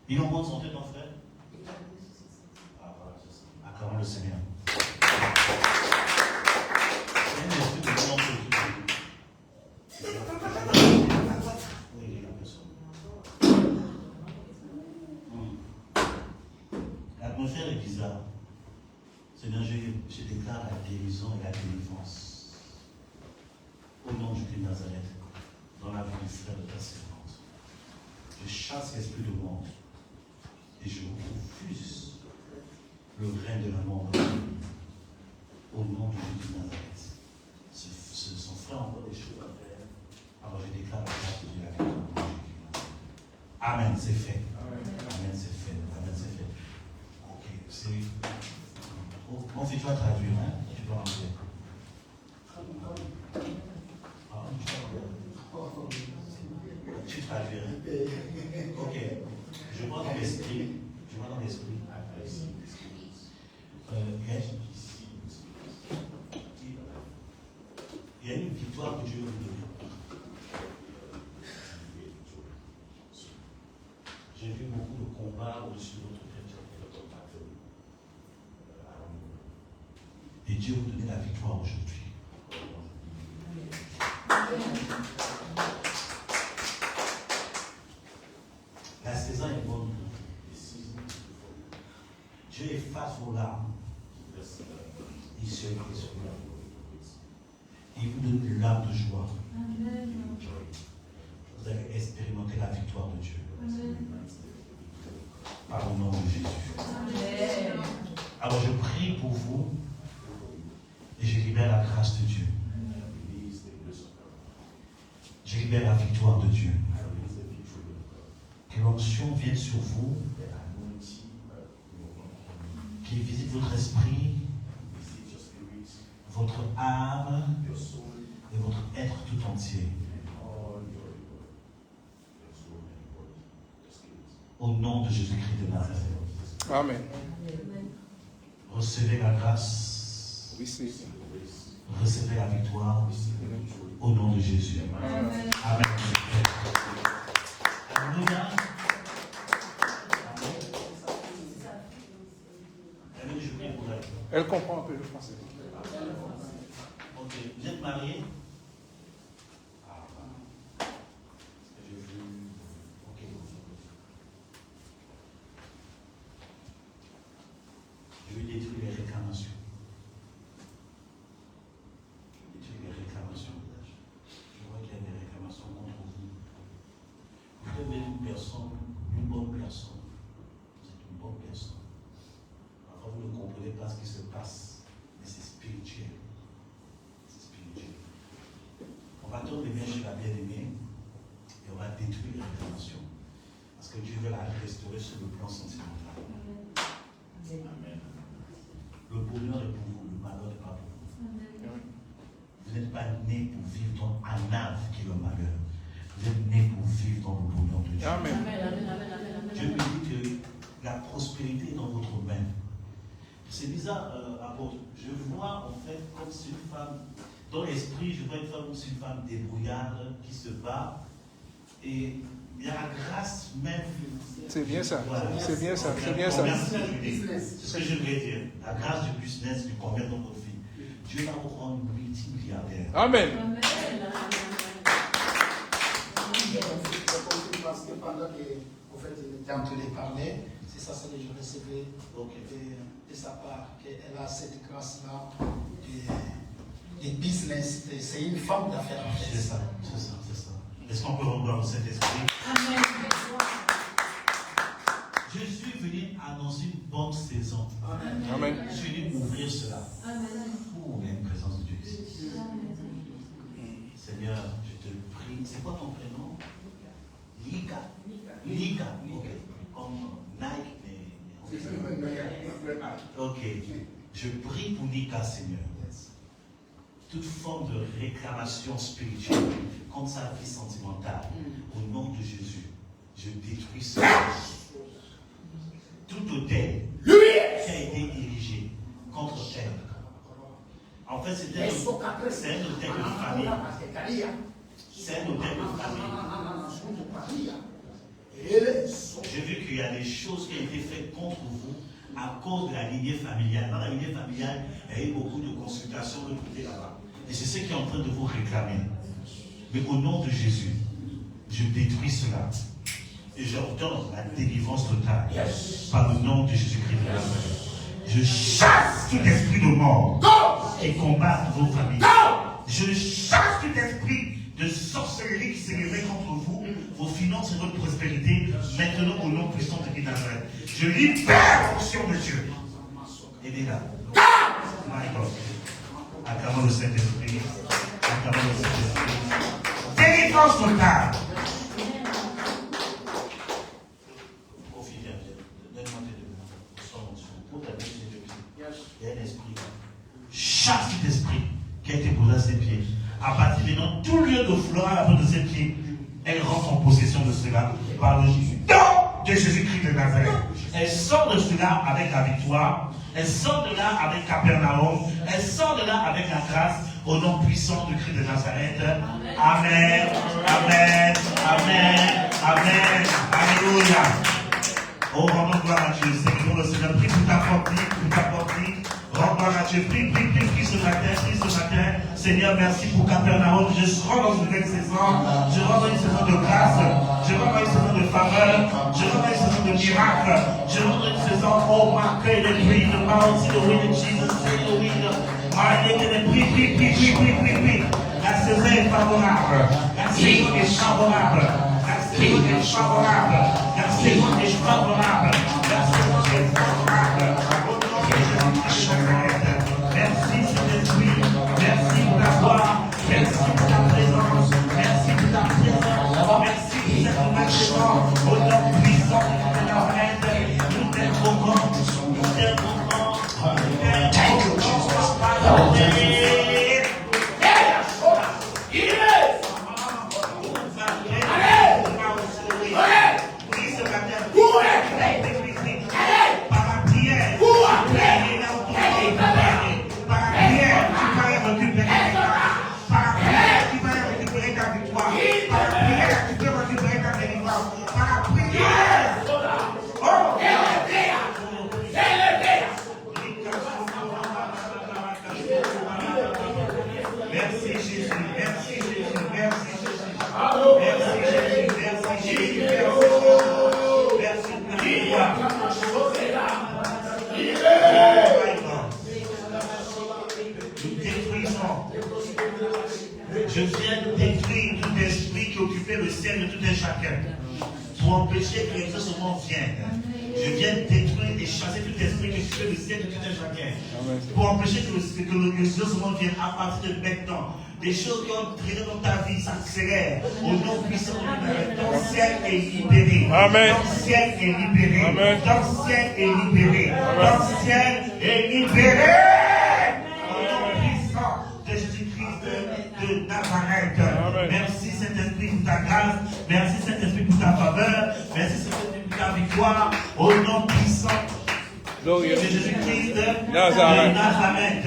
Il est en bonne santé, ton frère? Ah, voilà, c'est ça. Acclamons le Seigneur. C'est un esprit de bonne santé. Oui, il est la personne. L'atmosphère est bizarre. Seigneur, je déclare la guérison et la délivrance. Au nom du Christ de Nazareth, dans la vie du frère de ta servante. Je chasse l'esprit de mort. Et je refuse le règne de la mort au nom de Jésus de Nazareth. Son frère envoie des choses à faire. Alors je déclare la grâce de Dieu avec toi. Amen, c'est fait. Amen, c'est fait. Amen, c'est fait. Ok, c'est. Bon, si tu vas traduire, hein, tu peux rentrer. Tu traduis, hein? Ok. Je vois dans l'esprit. Il y a une victoire que Dieu veut vous donner. J'ai vu beaucoup de combats au-dessus de votre tête. Et Dieu vous donne la victoire aujourd'hui. La saison est bonne. Dieu efface vos larmes. Il se efface vos larmes. Il vous donne une larme de joie. Amen. Vous allez expérimenter la victoire de Dieu. Amen. Par le nom de Jésus. Amen. Alors je prie pour vous et je libère la grâce de Dieu. Je libère la victoire de Dieu. Que l'onction vienne sur vous, qu'il visite votre esprit, votre âme et votre être tout entier. Au nom de Jésus-Christ de Nazareth. Amen. Recevez la grâce. Recevez la victoire. Au nom de Jésus. Amen. Amen. Alléluia. Elle veut que je prie pour elle. Elle comprend un peu le français. Ok. Vous êtes mariés? Ah, voilà. Je veux. Ok. Je vais détruire les réclamations. Je vois qu'il y a des réclamations contre vous. Vous êtes une personne, une bonne personne. Vous êtes une bonne personne. Parfois, vous ne comprenez pas ce qui se passe, mais c'est spirituel. C'est spirituel. On va tourner bien chez la bien-aimée et on va détruire les réclamations. Parce que Dieu veut la restaurer sur le plan sentimental. Amen. Le bonheur est pour vous, le malheur n'est pas pour vous. Vous n'êtes pas né pour vivre dans un âme qui est le malheur. Vous êtes né pour vivre dans le bonheur de Dieu. Amen. Dieu me dit que la prospérité est dans votre main. C'est bizarre, apôtre. Je vois en fait comme si une femme, dans l'esprit, je vois une femme comme si une femme débrouillarde qui se bat. Et il y a la grâce même. C'est bien ça. Voilà. C'est bien ça. C'est bien ça. C'est ce que je voulais dire. La grâce du business, du commerce dans votre vie. Dieu va vous rendre multimilliardaire. Amen. Parce que pendant qu'en fait, il était en train de parler, c'est ça que je recevais de sa part, qu'elle a cette grâce-là de business. C'est une femme d'affaires. C'est ça, c'est ça, c'est ça. Est-ce qu'on peut revoir le Saint-Esprit? Amen. Je suis venu annoncer une bonne saison. Amen. Je suis venu ouvrir cela. Amen. Oh, il y a une présence de Dieu ici. Seigneur, je te prie. C'est quoi ton prénom? Lika. Lika. Ok. Comme Nike, mais. Ok. Je prie pour Lika, Seigneur. Toute forme de réclamation spirituelle contre sa vie sentimentale, au nom de Jésus, je détruis cela. Tout hôtel qui a été érigé contre elle. En fait, c'est un hôtel de famille. C'est un hôtel de famille. J'ai vu qu'il y a des choses qui ont été faites contre vous à cause de la lignée familiale. Dans la lignée familiale, il y a eu beaucoup de consultations de côté là-bas. Et c'est ce qui est en train de vous réclamer. Mais au nom de Jésus, je détruis cela. Et j'ordonne la délivrance totale par le nom de Jésus-Christ de Nazareth. Je chasse tout esprit de mort qui combat vos familles. Je chasse tout esprit de sorcellerie qui s'est levé contre vous, vos finances et votre prospérité, maintenant au nom puissant de Christ de Nazareth. Je libère l'onction de Dieu. Aidez-la. My God. Acclamons le Saint-Esprit. Acclamons le Saint-Esprit. Délivrance totale. Il y a un esprit. Chaque esprit qui a été posé à ses pieds. À partir de maintenant, tout lieu de flore à la fin de ses pieds, elle rentre en possession de cela par le nom de Jésus-Christ de Nazareth. Elle sort de cela avec la victoire. Elle sort de là avec Capernaum. Elle sort de là avec la grâce au nom puissant du Christ de Nazareth. Amen. Amen. Amen. Amen. Alléluia. Oh, rendons gloire à Dieu. Seigneur, le Seigneur, prie pour ta portée, pour ta portée. Rends gloire à Dieu. Prie ce matin. Seigneur, merci pour Capernaum. Je rentre dans une nouvelle saison. Je rentre dans une saison de grâce. Je rentre dans une saison de faveur. Je rentre dans une saison de miracle. Je rentre dans une saison, oh, marquée de prix, de bounty, the wind of Jesus, say the wind. Marquée de prix. La saison est favorable. La saison est favorable. La saison est favorable. La saison est favorable. La saison est favorable. Merci Saint-Esprit. Merci pour ta voix. Merci pour ta présence. Merci pour ta présence. Merci pour cette nouvelle saison. Au nom puissant de Nazareth. Nous t'aimons grand. Nous t'aimons grand. Nous t'aimons grand. Par la chacun. Pour empêcher que l'exaucement vienne. Je viens détruire et chasser tout esprit que je fais le ciel de tout un chacun. Pour empêcher que l'exaucement vienne à partir de maintenant. Des choses qui ont traîné dans ta vie s'accélèrent. Au nom puissant de Dieu, ton ciel est libéré. Amen. Ton ciel est libéré. Amen. Ton ciel est libéré. Ton ciel est libéré. Au nom puissant de Jésus-Christ de Nazareth. Amen. Merci Saint-Esprit pour ta grâce. Merci Saint-Esprit pour ta faveur. Merci Saint-Esprit pour ta victoire. Au nom puissant de Jésus-Christ de Nazareth. Nazareth.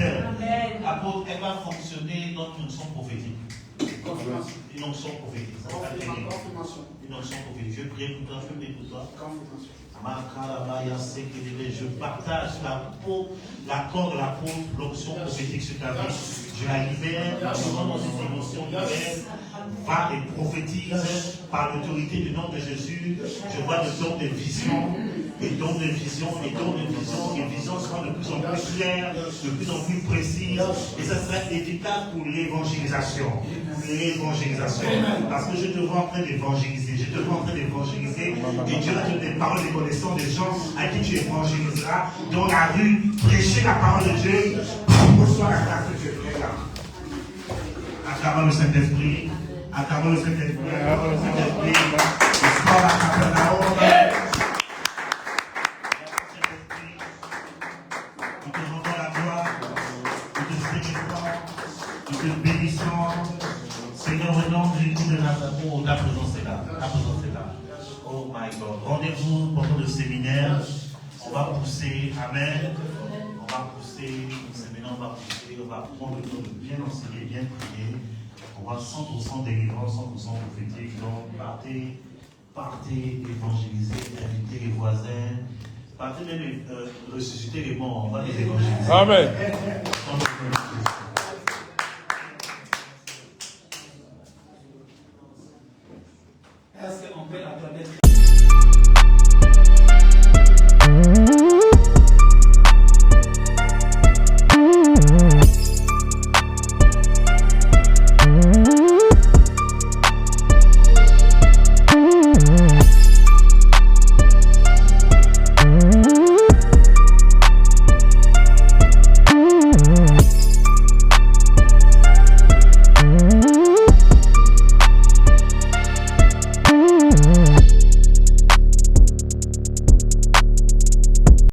Apôtre, elle va fonctionner dans une onction prophétique. Une onction prophétique. Ça va être une onction prophétique. Je prie pour toi, je prie pour toi. Je partage l'accord de l'apôtre, l'onction prophétique sur ta vie. Je la libère, je rentre dans une dimension nouvelle. Va et prophétise par l'autorité du nom de Jésus. Je vois le don de vision. Et don de vision, et don de vision, et vision sera de plus en plus claire, de plus en plus précise, et ça sera efficace pour l'évangélisation. L'évangélisation. Parce que je te vois en train d'évangéliser, je te vois en train d'évangéliser, et Dieu va te donner des paroles de connaissance des gens à qui tu évangéliseras dans la rue, prêcher la parole de Dieu, reçois la grâce de Dieu. Acclamons le Saint-Esprit, acclamons le Saint-Esprit, acclamons le Saint-Esprit, reçois la Capernaum. Nous te bénissons. Seigneur, au nom de Jésus de Nazareth, oh, ta présence est là. Ta présence est là. Oh my God. Rendez-vous pendant le séminaire. On va pousser. Amen. On va pousser. Au séminaire, on va pousser. On va prendre le temps de bien enseigner, bien prier. On va 100% délivrance, 100% prophétique. Donc, partez évangéliser, inviter les voisins. Partez même ressusciter les morts. On va les évangéliser. Amen.